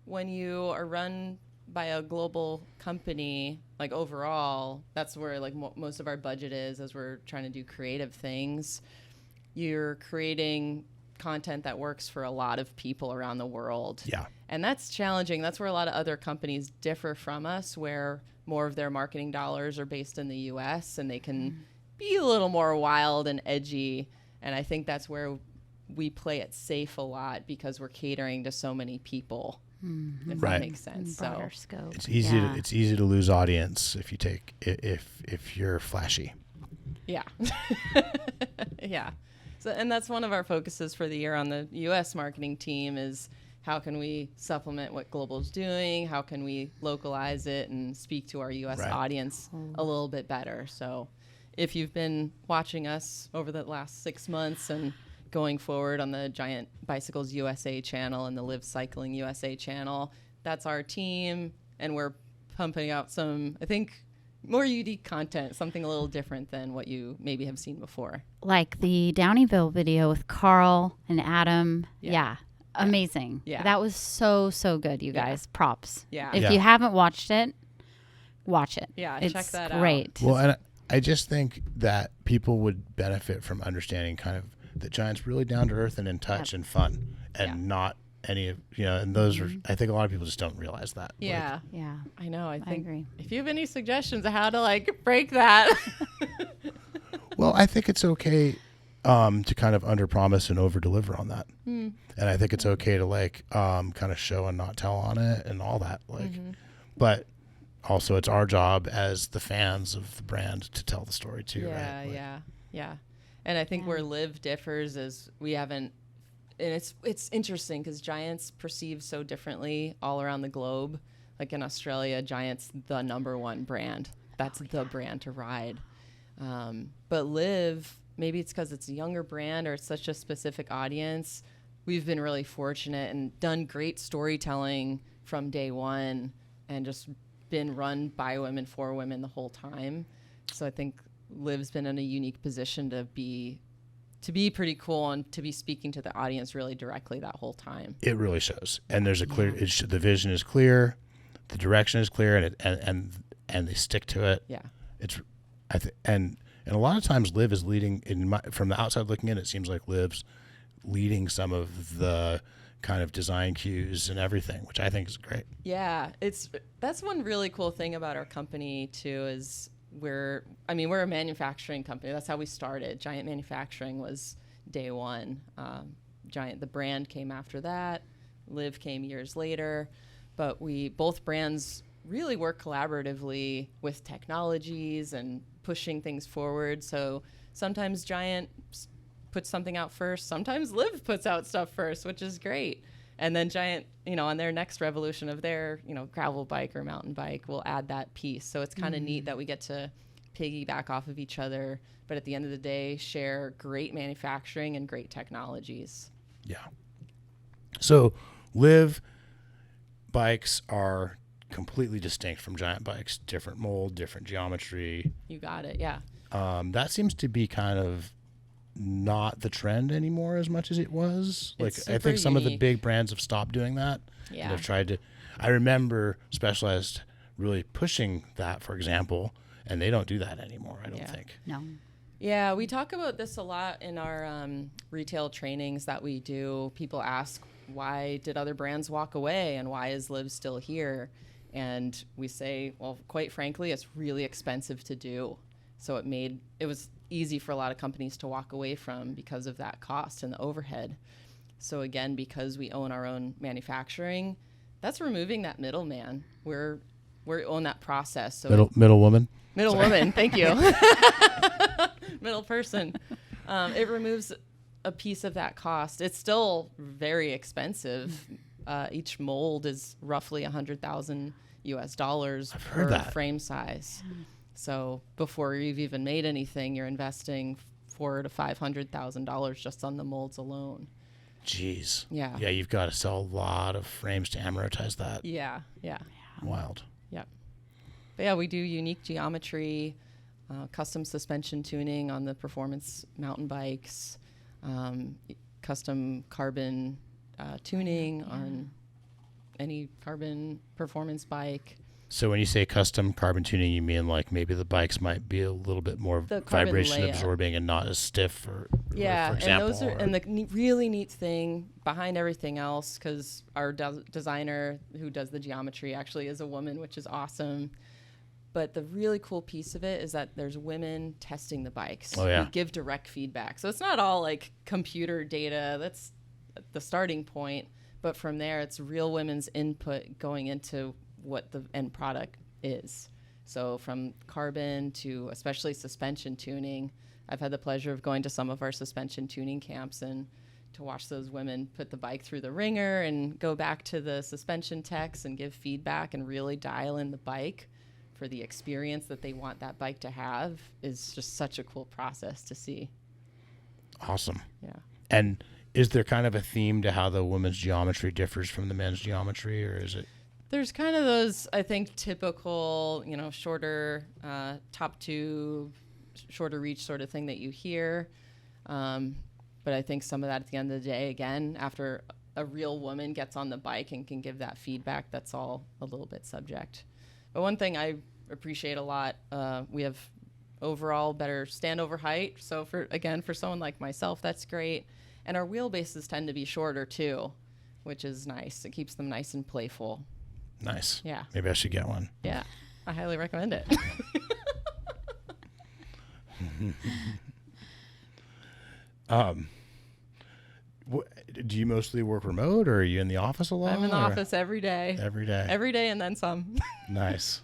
when you are run by a global company, like overall, that's where like most of our budget is as we're trying to do creative things. You're creating content that works for a lot of people around the world. Yeah. And that's challenging. That's where a lot of other companies differ from us, where more of their marketing dollars are based in the US and they can be a little more wild and edgy. And I think that's where we play it safe a lot because we're catering to so many people. If that makes sense. Broader scope. It's easy to lose audience if you're flashy. Yeah. Yeah. So, and that's one of our focuses for the year on the U.S. marketing team is how can we supplement what Global's doing? How can we localize it and speak to our U.S. audience a little bit better? So if you've been watching us over the last 6 months and going forward on the Giant Bicycles USA channel and the Live Cycling USA channel, that's our team. And we're pumping out some, I think, more unique content, something a little different than what you maybe have seen before. Like the Downeyville video with Carl and Adam. Yeah. amazing. Yeah. That was so good, you Yeah. guys. Props. Yeah. If Yeah. you haven't watched it, watch it. Yeah, it's check that out. great. Well, and I just think that people would benefit from understanding kind of that Giant's really down to earth and in touch and fun, and not any of and those are. I think a lot of people just don't realize that. Yeah. Yeah. I know. I think agree. if you have any suggestions of how to break that. Well, I think it's okay to kind of under promise and over deliver on that. And I think it's okay to kind of show and not tell on it and all that. But also it's our job as the fans of the brand to tell the story too, right? Yeah. And I think where Live differs is we haven't, and it's interesting because Giant's perceived so differently all around the globe. Like in Australia, Giant's the #1 brand. That's the brand to ride. But Live, maybe it's because it's a younger brand or it's such a specific audience. We've been really fortunate and done great storytelling from day one and just been run by women for women the whole time. So I think Liv's been in a unique position to be pretty cool and to be speaking to the audience really directly that whole time. It really shows, and there's a clear. The vision is clear, the direction is clear, and they stick to it. Yeah, and a lot of times Liv is leading. From the outside looking in, it seems like Liv's leading some of the kind of design cues and everything, which I think is great. Yeah, that's one really cool thing about our company too is we're a manufacturing company. That's how we started. Giant Manufacturing was day one. Giant, the brand, came after that. Liv came years later, but both brands really work collaboratively with technologies and pushing things forward. So sometimes Giant puts something out first. Sometimes Liv puts out stuff first, which is great. And then Giant, on their next revolution of their, gravel bike or mountain bike, will add that piece. So it's kind of neat that we get to piggyback off of each other, but at the end of the day, share great manufacturing and great technologies. Yeah. So Liv bikes are completely distinct from Giant bikes, different mold, different geometry. You got it. Yeah. That seems to be kind of not the trend anymore as much as it was. It's I think some super of the big brands have stopped doing that. Yeah. And have tried to. I remember Specialized really pushing that, for example, and they don't do that anymore, I don't think. No. Yeah, we talk about this a lot in our retail trainings that we do. People ask, why did other brands walk away and why is Liv still here? And we say, well, quite frankly, it's really expensive to do. So it was easy for a lot of companies to walk away from because of that cost and the overhead. So again, because we own our own manufacturing, that's removing that middleman. We own that process. So Middle woman. Middle woman, thank you. Middle person. It removes a piece of that cost. It's still very expensive. Each mold is roughly $100,000 per frame size. So before you've even made anything, you're investing $400,000 to $500,000 just on the molds alone. Jeez. Yeah. Yeah, you've got to sell a lot of frames to amortize that. Yeah. Wild. Yep. But yeah, we do unique geometry, custom suspension tuning on the performance mountain bikes, custom carbon tuning on any carbon performance bike. So when you say custom carbon tuning, you mean like maybe the bikes might be a little bit more The carbon vibration layout. absorbing and not as stiff, for Yeah, example. and the really neat thing behind everything else, because our designer who does the geometry actually is a woman, which is awesome. But the really cool piece of it is that there's women testing the bikes. Oh, yeah. We give direct feedback. So it's not all like computer data. That's the starting point. But from there, it's real women's input going into what the end product is. So from carbon to especially suspension tuning, I've had the pleasure of going to some of our suspension tuning camps and to watch those women put the bike through the ringer and go back to the suspension techs and give feedback and really dial in the bike for the experience that they want that bike to have is just such a cool process to see. Awesome. Yeah. And is there kind of a theme to how the women's geometry differs from the men's geometry, or is it? There's kind of those, I think, typical, shorter top tube, shorter reach sort of thing that you hear. But I think some of that at the end of the day, again, after a real woman gets on the bike and can give that feedback, that's all a little bit subject. But one thing I appreciate a lot, we have overall better standover height. So for someone like myself, that's great. And our wheelbases tend to be shorter too, which is nice. It keeps them nice and playful. Nice. Yeah. Maybe I should get one. Yeah. I highly recommend it. Do you mostly work remote, or are you in the office a lot? I'm in the office every day. Every day. Every day and then some. Nice.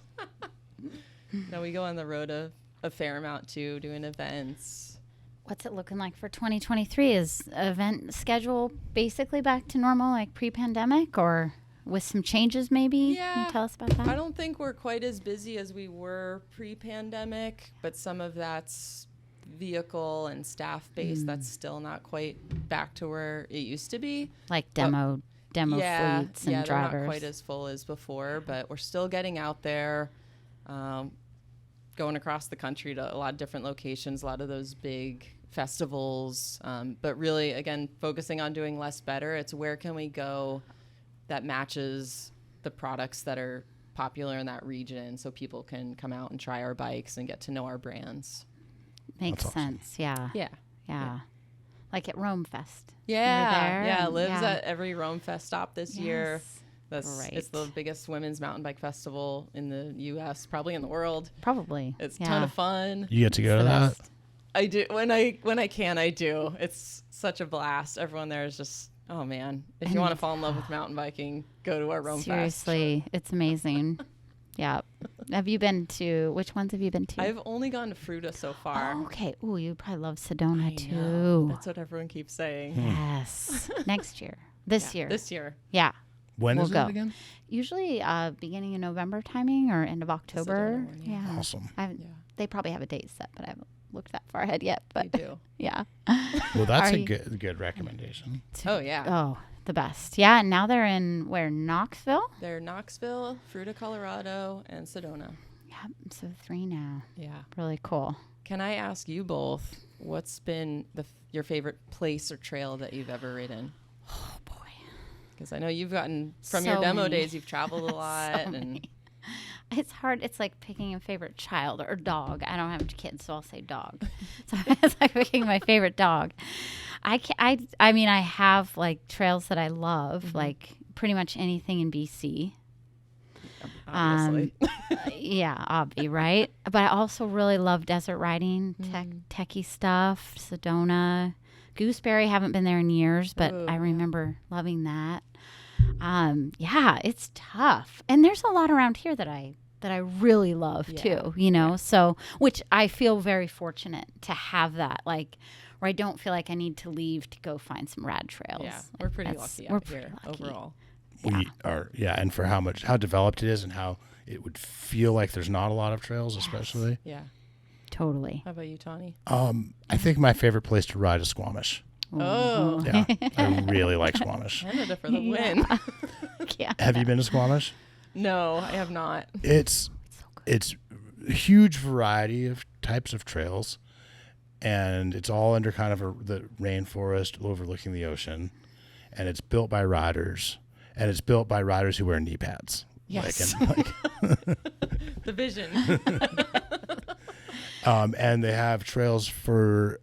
No, we go on the road a fair amount too, doing events. What's it looking like for 2023? Is event schedule basically back to normal, like pre-pandemic, or with some changes maybe? Yeah. Can you tell us about that? I don't think we're quite as busy as we were pre-pandemic, but some of that's vehicle and staff base that's still not quite back to where it used to be. Like demo fleets and they're drivers. not quite as full as before, but we're still getting out there, going across the country to a lot of different locations, a lot of those big festivals, but really, again, focusing on doing less better. It's where can we go that matches the products that are popular in that region so people can come out and try our bikes and get to know our brands. Makes That's awesome. sense. Yeah. Yeah. Like at Rome Fest. Yeah. there? Lives at every Rome Fest stop this year. Yes. It's the biggest women's mountain bike festival in the U.S., probably in the world. Probably. It's a ton of fun. You get to go to the that? best. I do when I can. I do. It's such a blast. Everyone there is just, oh man. If you want to fall in love with mountain biking, go to our Rome Fest. Seriously, it's amazing. Yeah. Have you been to, which ones have you been to? I've only gone to Fruta so far. Oh, okay. Ooh, you probably love Sedona I too. know. That's what everyone keeps saying. Yes. Next year. This year. This year. Yeah. When We'll is go. it again? Usually beginning of November timing or end of October. Sedona one, yeah. Yeah. Awesome. They probably have a date set, but I haven't looked that far ahead yet. But They do. yeah. Well, that's Are a you- good recommendation. Oh yeah. Oh, the best. Yeah. And now they're in Knoxville? They're Knoxville, Fruta, Colorado, and Sedona. Yeah. So 3 now. Yeah. Really cool. Can I ask you both, what's been your favorite place or trail that you've ever ridden? Oh, boy. Because I know you've gotten, from So your demo many. Days, you've traveled a lot. So and many. It's hard. It's like picking a favorite child or dog. I don't have kids, so I'll say dog. So it's like picking my favorite dog. I mean, I have like trails that I love, like pretty much anything in BC. obviously. Yeah, obvi, right? But I also really love desert riding, techie stuff, Sedona. Gooseberry, haven't been there in years, but Ooh, I yeah. remember loving that. Yeah, it's tough. And there's a lot around here that I really love too, you know? So, which I feel very fortunate to have that, like, where I don't feel like I need to leave to go find some rad trails. Yeah, we're pretty That's- lucky we're out here pretty lucky. overall. We are, and for how developed it is and how it would feel like there's not a lot of trails, especially. Yeah. Totally. How about you, Tani? I think my favorite place to ride is Squamish. Oh, Yeah, I really like Squamish. Canada for the win. Yeah. Have you been to Squamish? No, I have not. It's a huge variety of types of trails, and it's all under kind of the rainforest overlooking the ocean, and it's built by riders, who wear knee pads. Yes. The vision. And they have trails for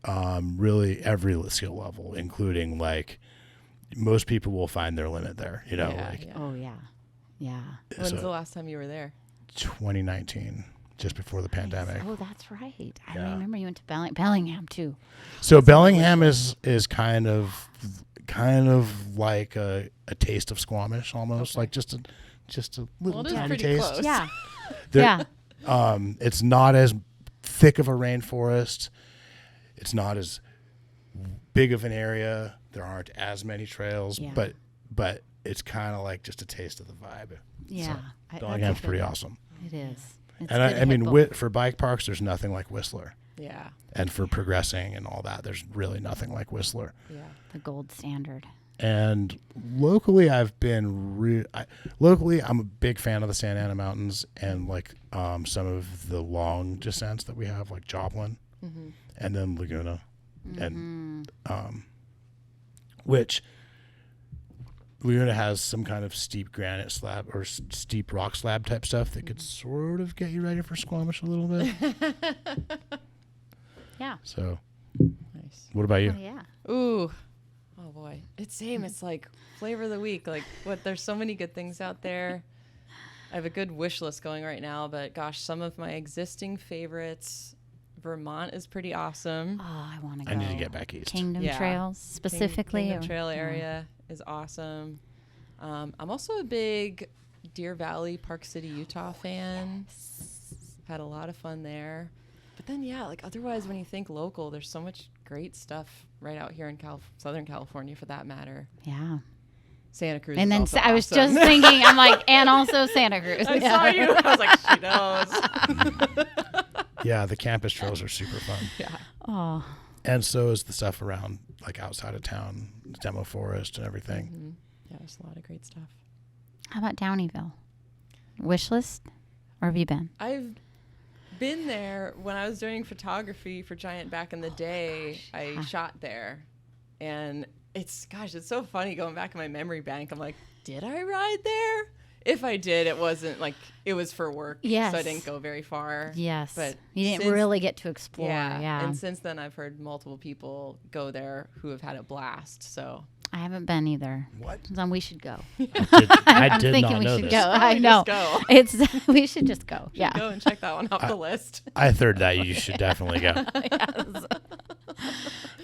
really every skill level, including like most people will find their limit there. You know, Yeah. Oh, yeah. Yeah. When's so the last time you were there? 2019, just before the pandemic. Oh, that's right. I Yeah. remember you went to Bellingham too. So Bellingham is kind of like a taste of Squamish almost, like just a little Well, it is tiny pretty taste. close. Yeah. There- Yeah. It's not as thick of a rainforest. It's not as big of an area. There aren't as many trails, Yeah. but it's kind of like just a taste of the vibe. Yeah. So Bellingham's pretty awesome. It is. It's And good to I hit mean, both. for bike parks, there's nothing like Whistler. Yeah. And for progressing and all that, there's really nothing like Whistler. Yeah. The gold standard. And locally, I've been locally, I'm a big fan of the Santa Ana Mountains and like some of the long descents that we have, like Joplin and then Laguna, and which Laguna has some kind of steep granite slab or steep rock slab type stuff that could sort of get you ready for Squamish a little bit. Yeah. So, Nice. what about you? Oh, yeah. Ooh. Oh boy. It's same. It's like flavor of the week. Like there's so many good things out there. I have a good wish list going right now, but gosh, some of my existing favorites. Vermont is pretty awesome. Oh, I want to go. I need to get back east. Kingdom Yeah. Trails specifically. Kingdom Trail area is awesome. I'm also a big Deer Valley, Park City, Utah fan. Had a lot of fun there. But then, yeah, like otherwise, when you think local, there's so much great stuff right out here in Southern California, for that matter. Yeah. Santa Cruz. And is then also I was awesome. just thinking, I'm like, and also Santa Cruz. I saw you. I was like, she knows. Yeah, the campus trails are super fun. Yeah. Oh, And so is the stuff around, like outside of town, Demo Forest and everything. Mm-hmm. Yeah, there's a lot of great stuff. how about Downeyville? Wish list? Or have you been? I've been there when I was doing photography for Giant back in the day. I shot there, and it's so funny going back in my memory bank. I'm like, did I ride there? If I did, it wasn't like it was for work. Yes. So I didn't go very far. Yes. But you didn't since- really get to explore. Yeah. And since then, I've heard multiple people go there who have had a blast. So I haven't been either. What? So we should go. I did I'm thinking not we know should this. go. I Probably know. just go. It's we should just go. Yeah. Go and check that one off the list. I third that. You should definitely go. Yes.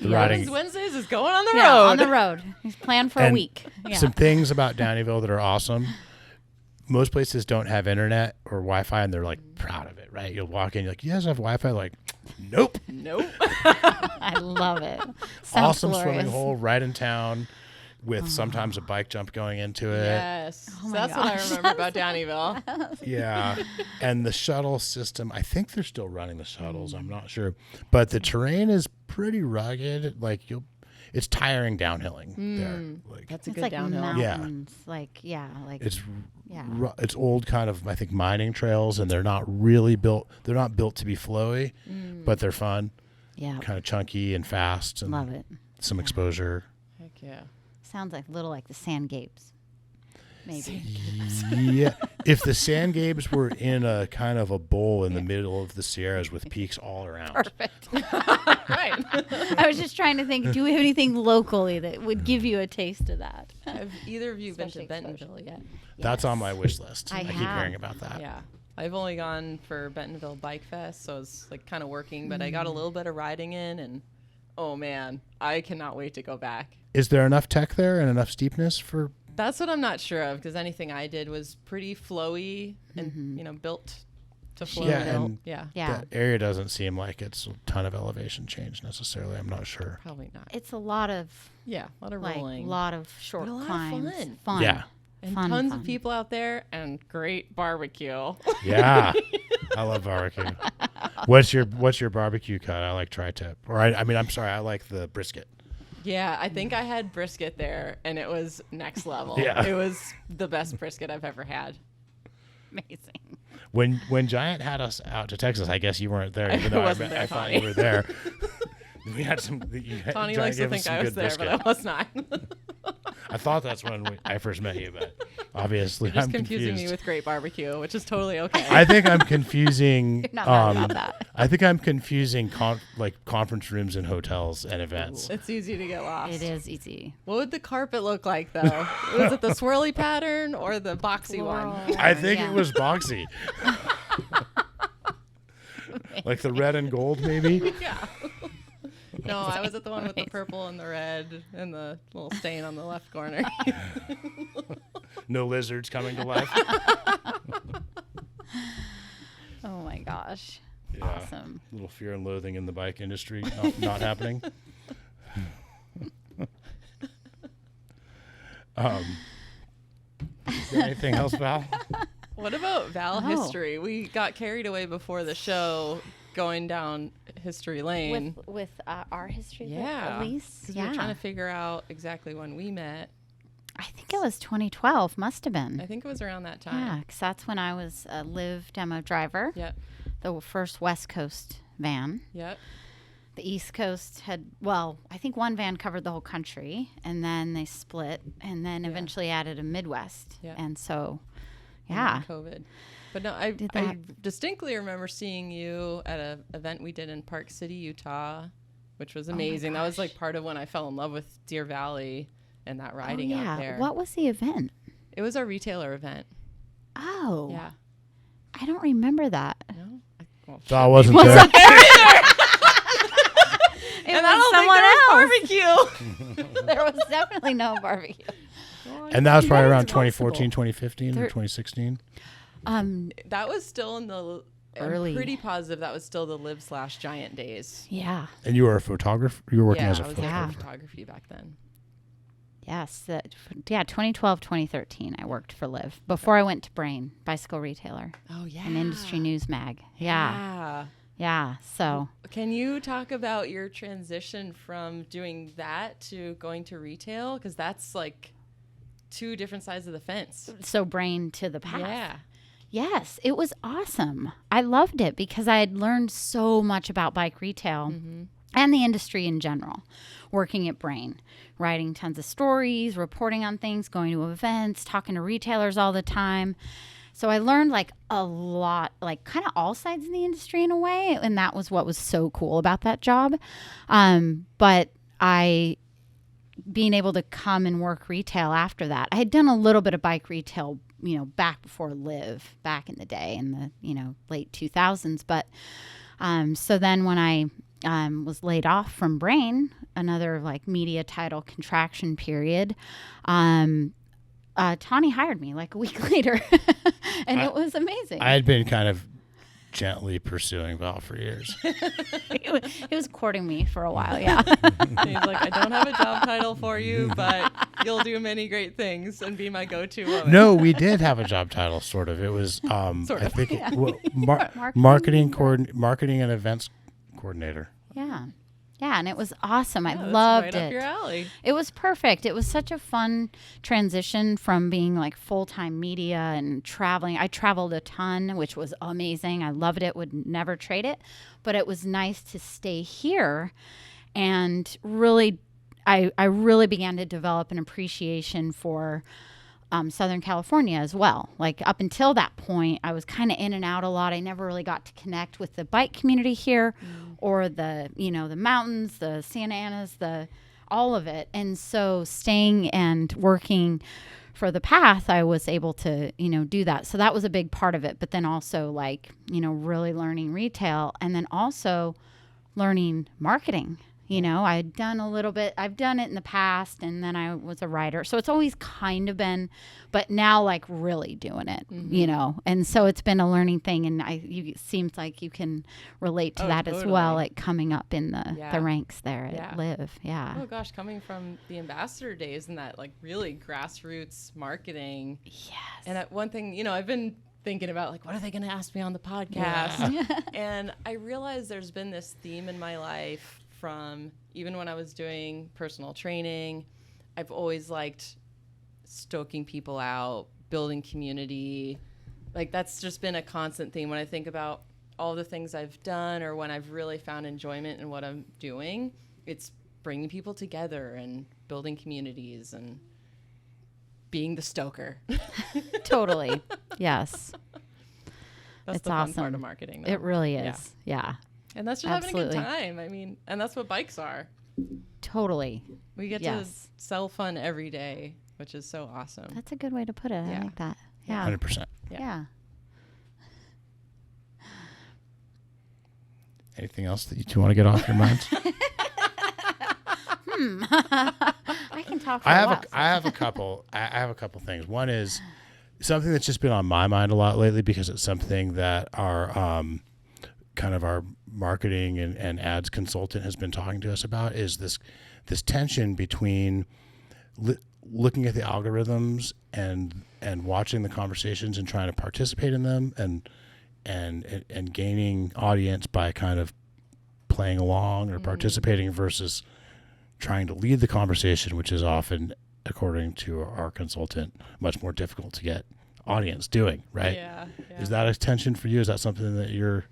The riding. These Wednesdays is going on the Yeah, road. on the road. He's planned for a And week. Yeah. Some things about Downeyville that are awesome. Most places don't have internet or Wi-Fi, and they're like proud of it, right? You'll walk in, you're like, you guys have Wi-Fi? Like, nope. Nope. I love it. Sounds Awesome glorious. swimming hole right in town with sometimes a bike jump going into it. Yes. Oh So my that's what I gosh. remember about Downeyville. Yeah. And the shuttle system, I think they're still running the shuttles. I'm not sure. But the terrain is pretty rugged. Like it's tiring downhilling there. Like That's a It's good like downhill. Yeah. mountains. Like like it's yeah. it's old kind of, I think, mining trails, and they're not really built. They're not built to be flowy, but they're fun, Yeah. kind of chunky and fast, and Love it. some exposure. Heck yeah. Sounds like a little like the Sand Gapes. Maybe. Yeah, if the Sand Gabes were in a kind of a bowl in the middle of the Sierras with peaks all around. Perfect. Right. I was just trying to think, do we have anything locally that would give you a taste of that? Have either of you been to Especially Bentonville exposure. yet? That's on my wish list. I keep have. hearing about that. Yeah. I've only gone for Bentonville Bike Fest, so I was like kind of working, but I got a little bit of riding in, and oh man, I cannot wait to go back. Is there enough tech there and enough steepness for? That's what I'm not sure of, because anything I did was pretty flowy and built to flow. Yeah, down. and Yeah, Yeah. The area doesn't seem like it's a ton of elevation change necessarily. I'm not sure. probably not. It's a lot of Yeah, a lot of like rolling. lot of short But a lot of climbs. fun. Yeah. And Fun, tons fun. of people out there and great barbecue. Yeah, I love barbecue. What's your barbecue cut? I like tri-tip, or I mean, I'm sorry, I like the brisket. Yeah, I think I had brisket there, and it was next level. Yeah. It was the best brisket I've ever had. Amazing. When Giant had us out to Texas, I guess you weren't there, even though wasn't there, I thought Tani. you were there. We had some. Tani Giant likes to gave us think some I was good there, brisket. but I was not. I thought that's when I first met you, but obviously You're just I'm confusing confused. me with great barbecue, which is totally okay. I think I'm confusing. You're not mad about that. I think I'm confusing conference rooms in hotels and events. It's easy to get lost. It is easy. What would the carpet look like, though? Was it the swirly pattern or the boxy one? I think Yeah. it was boxy. Like the red and gold, maybe. Yeah. No, I was at the one with the purple and the red and the little stain on the left corner. No lizards coming to life. Oh my gosh. Yeah. Awesome. Little fear and loathing in the bike industry not happening. Is there anything else, Val? What about Val Oh. history? We got carried away before the show going down history lane. With our history Yeah. with Elise. Because Yeah. we were trying to figure out exactly when we met. I think it was 2012. Must have been. I think it was around that Yeah, time. because that's when I was a live demo driver. Yep. The first West Coast van. Yep. The East Coast I think one van covered the whole country, and then they split, and then eventually added a Midwest. Yeah. And so, And yeah. then COVID. But no, I Did that. distinctly remember seeing you at an event we did in Park City, Utah, which was amazing. That was like part of when I fell in love with Deer Valley and that riding out there. What was the event? It was our retailer event. Oh. Yeah. I don't remember that. No? So I wasn't there. It And I don't think there was barbecue. There was definitely no barbecue. And that was probably That is around impossible. 2014, 2015, or 2016. That was still in the Early. I'm pretty positive that was still the Live/Giant days. Yeah. And you were a photographer? You were working Yeah, as a I was photographer. in photography back then. Yes. 2012, 2013, I worked for Liv. Before I went to Brain, bicycle retailer, Oh yeah. an industry news mag. Yeah. So, Can you talk about your transition from doing that to going to retail? Because that's like two different sides of the fence. Brain to the Path. Yeah. Yes, it was awesome. I loved it because I had learned so much about bike retail and the industry in general, working at Brain, writing tons of stories, reporting on things, going to events, talking to retailers all the time. So I learned like a lot, like kind of all sides of the industry in a way. And that was what was so cool about that job. But being able to come and work retail after that, I had done a little bit of bike retail, back before Liv, back in the day in the, late 2000s. But so then when I was laid off from Brain, another like media title contraction period, Tani hired me like a week later, and it was amazing. I had been kind of gently pursuing Val for years. He was courting me for a while, yeah. He's like, I don't have a job title for you, but you'll do many great things and be my go-to woman. No, we did have a job title, sort of. It was, Sort I of. think, Marketing. marketing and events coordinator. Yeah, and it was awesome. I Yeah, that's loved right it. up your alley. It was perfect. It was such a fun transition from being like full-time media and traveling. I traveled a ton, which was amazing. I loved it, would never trade it. But it was nice to stay here and really, I really began to develop an appreciation for Southern California as well. Like up until that point, I was kind of in and out a lot. I never really got to connect with the bike community here or the, the mountains, the Santa Anas, all of it. And so staying and working for the Path, I was able to, do that. So that was a big part of it. But then also like, really learning retail and then also learning marketing. I've done it in the past, and then I was a writer. So it's always kind of been, but now like really doing it, and so it's been a learning thing. And it seems like you can relate to that as well, like coming up in the ranks there at Liv. Yeah. Oh gosh, coming from the ambassador days and that like really grassroots marketing. Yes. And one thing, I've been thinking about like, what are they going to ask me on the podcast? Yeah. And I realized there's been this theme in my life from even when I was doing personal training. I've always liked stoking people out, building community. Like that's just been a constant theme when I think about all the things I've done or when I've really found enjoyment in what I'm doing. It's bringing people together and building communities and being the stoker. Totally. Yes. That's It's the fun awesome. part of marketing, though. It really is. Yeah. And that's just Absolutely. having a good time. I mean, and that's what bikes are. Totally. We get to sell fun every day, which is so awesome. That's a good way to put it. Yeah. I like that. Yeah. 100%. Yeah. Anything else that you two want to get off your minds? I can talk for I a have while. I have a couple. I have a couple things. One is something that's just been on my mind a lot lately because it's something that our kind of our marketing and ads consultant has been talking to us about is this tension between looking at the algorithms and watching the conversations and trying to participate in them and gaining audience by kind of playing along or participating versus trying to lead the conversation, which is often, according to our consultant, much more difficult to get audience doing, right? Yeah. Is that a tension for you? Is that something that you're...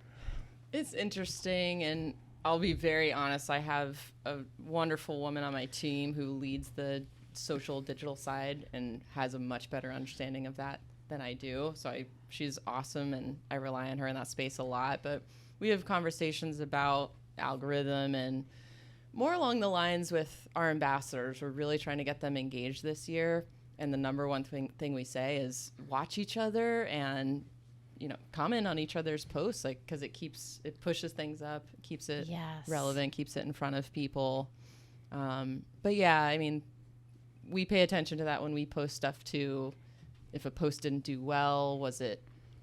It's interesting, and I'll be very honest. I have a wonderful woman on my team who leads the social digital side and has a much better understanding of that than I do. So she's awesome, and I rely on her in that space a lot. But we have conversations about algorithm and more along the lines with our ambassadors. We're really trying to get them engaged this year. And the number one thing we say is watch each other and, comment on each other's posts, because it pushes things up, keeps it relevant, keeps it in front of people. But yeah, I mean, we pay attention to that when we post stuff too. If a post didn't do well,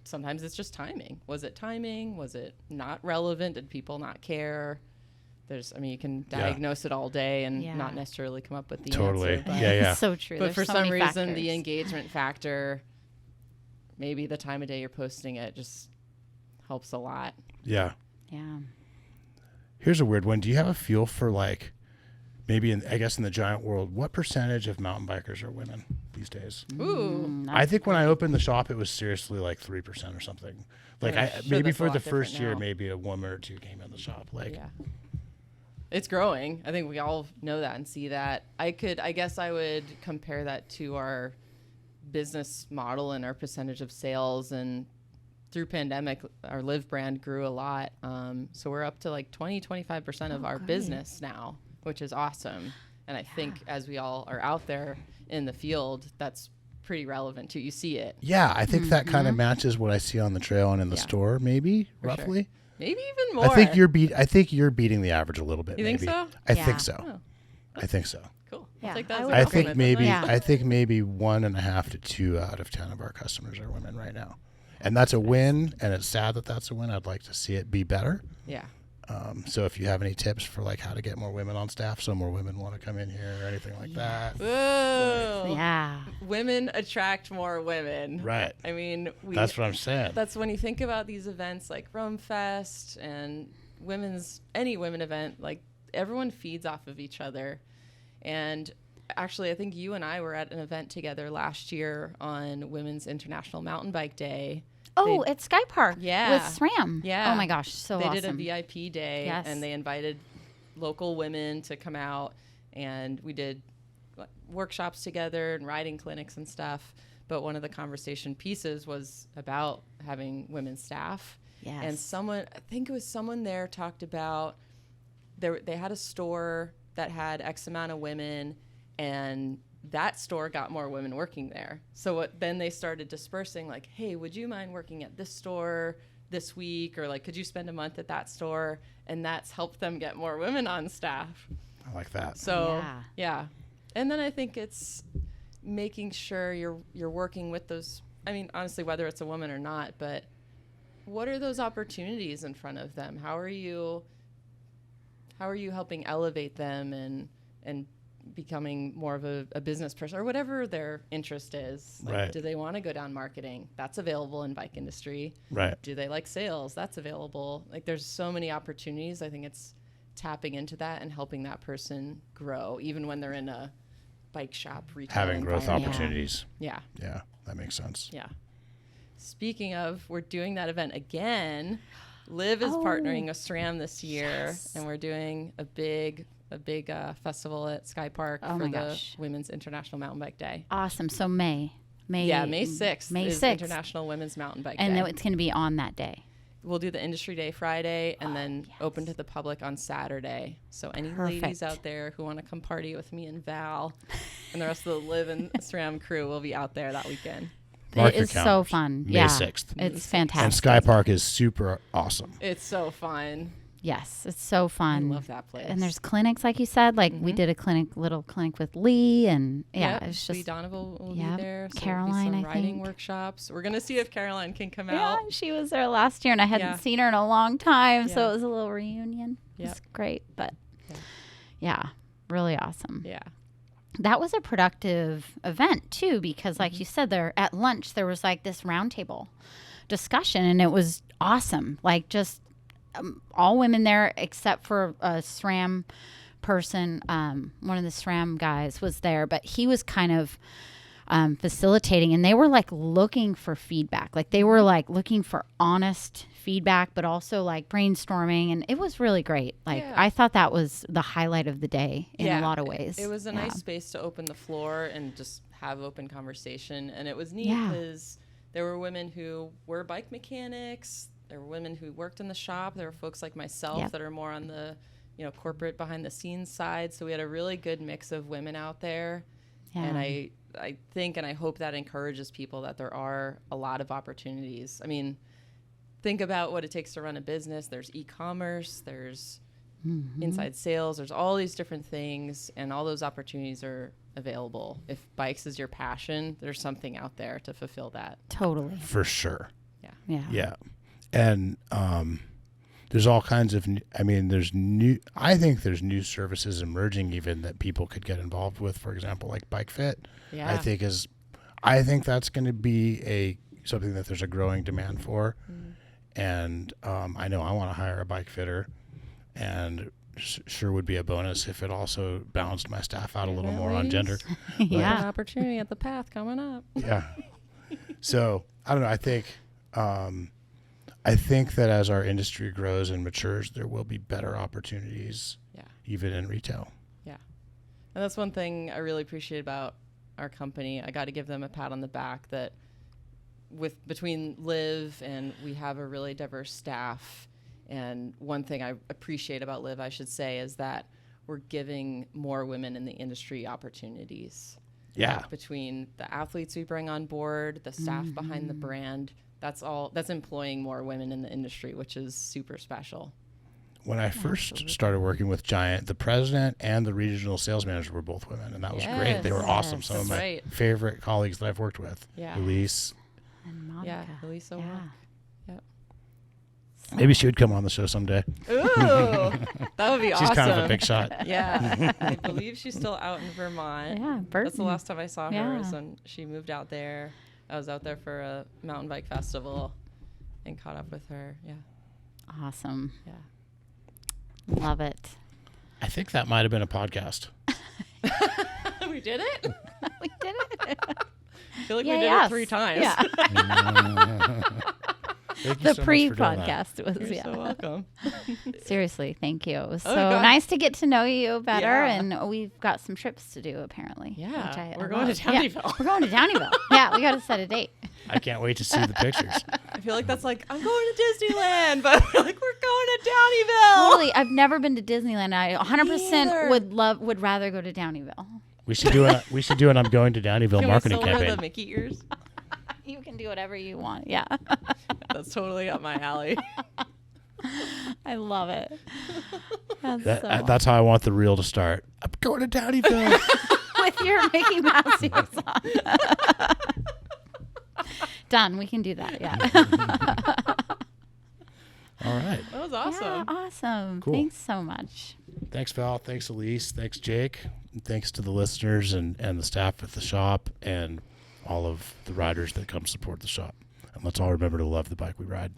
sometimes it's just timing. Was it timing? Was it not relevant? Did people not care? You can diagnose it all day and not necessarily come up with the answer. But Yeah. So true. But There's for so some many reason, factors. the engagement factor, maybe the time of day you're posting it, just helps a lot. Yeah. Yeah. Here's a weird one. Do you have a feel for maybe in the giant world, what percentage of mountain bikers are women these days? Ooh. I think when I opened the shop, it was seriously 3% or something. Maybe for the first year, now. maybe a woman or two came in the shop. Yeah. It's growing. I think we all know that and see that. I guess I would compare that to our business model and our percentage of sales. And through pandemic, our Live brand grew a lot. So we're up to 20-25% of our business now, which is awesome. And I think as we all are out there in the field, that's pretty relevant too. You see it. Yeah, I think that kind of matches what I see on the trail and in the store, maybe roughly. Sure. Maybe even more. I think you're beating the average a little bit. You maybe. think so? I think so. Oh. I think so. Cool. Yeah, I'll take that I as would a I agree. think maybe Yeah. I think maybe 1.5 to 2 out of 10 of our customers are women right now, and that's a win. And it's sad that that's a win. I'd like to see it be better. Yeah. So if you have any tips for how to get more women on staff, so more women want to come in here or anything like that. Whoa. Yeah. Women attract more women. Right. I mean, That's what I'm saying. That's when you think about these events like Rome Fest and any women event, everyone feeds off of each other. And actually, I think you and I were at an event together last year on Women's International Mountain Bike Day. Oh, at Sky Park. Yeah. With SRAM. Yeah. Oh my gosh, so they awesome. did a VIP day, Yes. and they invited local women to come out, and we did workshops together and riding clinics and stuff. But one of the conversation pieces was about having women staff. Yes. And I think it was someone there talked about they had a store that had X amount of women, and that store got more women working there. So then they started dispersing, hey, would you mind working at this store this week? Or could you spend a month at that store? And that's helped them get more women on staff. I like that. So yeah. And then I think it's making sure you're working with those. I mean, honestly, whether it's a woman or not, but what are those opportunities in front of them? How are you helping elevate them and becoming more of a business person or whatever their interest is? Right. Do they want to go down marketing? That's available in bike industry. Right. Do they like sales? That's available. There's so many opportunities. I think it's tapping into that and helping that person grow, even when they're in a bike shop retail Having growth environment. opportunities. Yeah. Yeah, that makes sense. Yeah. Speaking of, we're doing that event again. Liv is partnering with SRAM this year, and we're doing a big festival at Sky Park for the Women's International Mountain Bike Day. Awesome. So May 6th May is 6th. International Women's Mountain Bike And Day. then it's going to be on that day. We'll do the Industry Day Friday and then open to the public on Saturday. So any ladies out there who want to come party with me and Val and the rest of the Liv and SRAM crew will be out there that weekend. Mark It your is so calendars. fun. May Yeah. 6th. It's fantastic. And Sky Park is super awesome. It's so fun. Yes, it's so fun. I love that place. And there's clinics, like you said. We did a little clinic with Lee, and it's Lee just Donovan will Yep. be there. So Caroline, some I riding think. workshops. We're gonna see if Caroline can come yeah. out. She was there last year, and I hadn't Yeah. seen her in a long time, so Yeah. it was a little reunion. It was great, but yeah, really awesome. Yeah. That was a productive event too, because like you said, there at lunch there was this roundtable discussion, and it was awesome. Just all women there except for a SRAM person. One of the SRAM guys was there, but he was kind of facilitating, and they were like looking for feedback. Like they were like looking for honest feedback, but also like brainstorming, and it was really great. Like I thought that was the highlight of the day in a lot of ways. It was a nice space to open the floor and just have open conversation, and it was neat because there were women who were bike mechanics, there were women who worked in the shop, there were folks like myself that are more on the corporate behind the scenes side. So we had a really good mix of women out there. And I think and I hope that encourages people that there are a lot of opportunities. I mean, think about what it takes to run a business. There's e-commerce, there's inside sales, there's all these different things, and all those opportunities are available. If bikes is your passion, there's something out there to fulfill that. Totally. For sure. Yeah. And there's all kinds of, I think there's new services emerging even that people could get involved with, for example, like Bike Fit. Yeah. I think that's going to be something that there's a growing demand for. And I know I want to hire a bike fitter, and sure would be a bonus if it also balanced my staff out a little more on gender. An opportunity at the Path coming up. Yeah. So I don't know. I think that as our industry grows and matures, there will be better opportunities, even in retail. Yeah. And that's one thing I really appreciate about our company. I got to give them a pat on the back that between Liv and we have a really diverse staff. And one thing I appreciate about Liv, I should say, is that we're giving more women in the industry opportunities. Yeah. Between the athletes we bring on board, the staff behind the brand, that's employing more women in the industry, which is super special. When I first started working with Giant, the president and the regional sales manager were both women, and that was great. They were awesome. Some of my favorite colleagues that I've worked with. Yeah. Elise. And Monica. Yeah, Elise. Yep. Maybe she would come on the show someday. Ooh, that would be awesome. She's kind of a big shot. Yeah. I believe she's still out in Vermont. Yeah, Burton. That's the last time I saw her is when she moved out there. I was out there for a mountain bike festival and caught up with her. Yeah. Awesome. Yeah. Love it. I think that might have been a podcast. We did it? We did it. I feel like we did it 3 times. Yeah. The pre-podcast was, You're so welcome. Seriously, thank you. It was so nice to get to know you better, and we've got some trips to do, apparently. Yeah, we're going to Downeyville. Yeah, we're going to Downeyville. Yeah, we got to set a date. I can't wait to see the pictures. I feel like that's like, I'm going to Disneyland, but we're like, we're going to Downeyville. Totally. I've never been to Disneyland. I 100% would rather go to Downeyville. We should do an I'm going to Downeyville marketing campaign. campaign. The Mickey ears? You can do whatever you want. Yeah. That's totally up my alley. I love it. That's how I want the reel to start. I'm going to Downeyville. With your Mickey Mouse ears on. Done. We can do that. Yeah. All right. That was awesome. Yeah, awesome. Cool. Thanks so much. Thanks, Val. Thanks, Elise. Thanks, Jake. And thanks to the listeners and the staff at the shop and all of the riders that come support the shop. And let's all remember to love the bike we ride.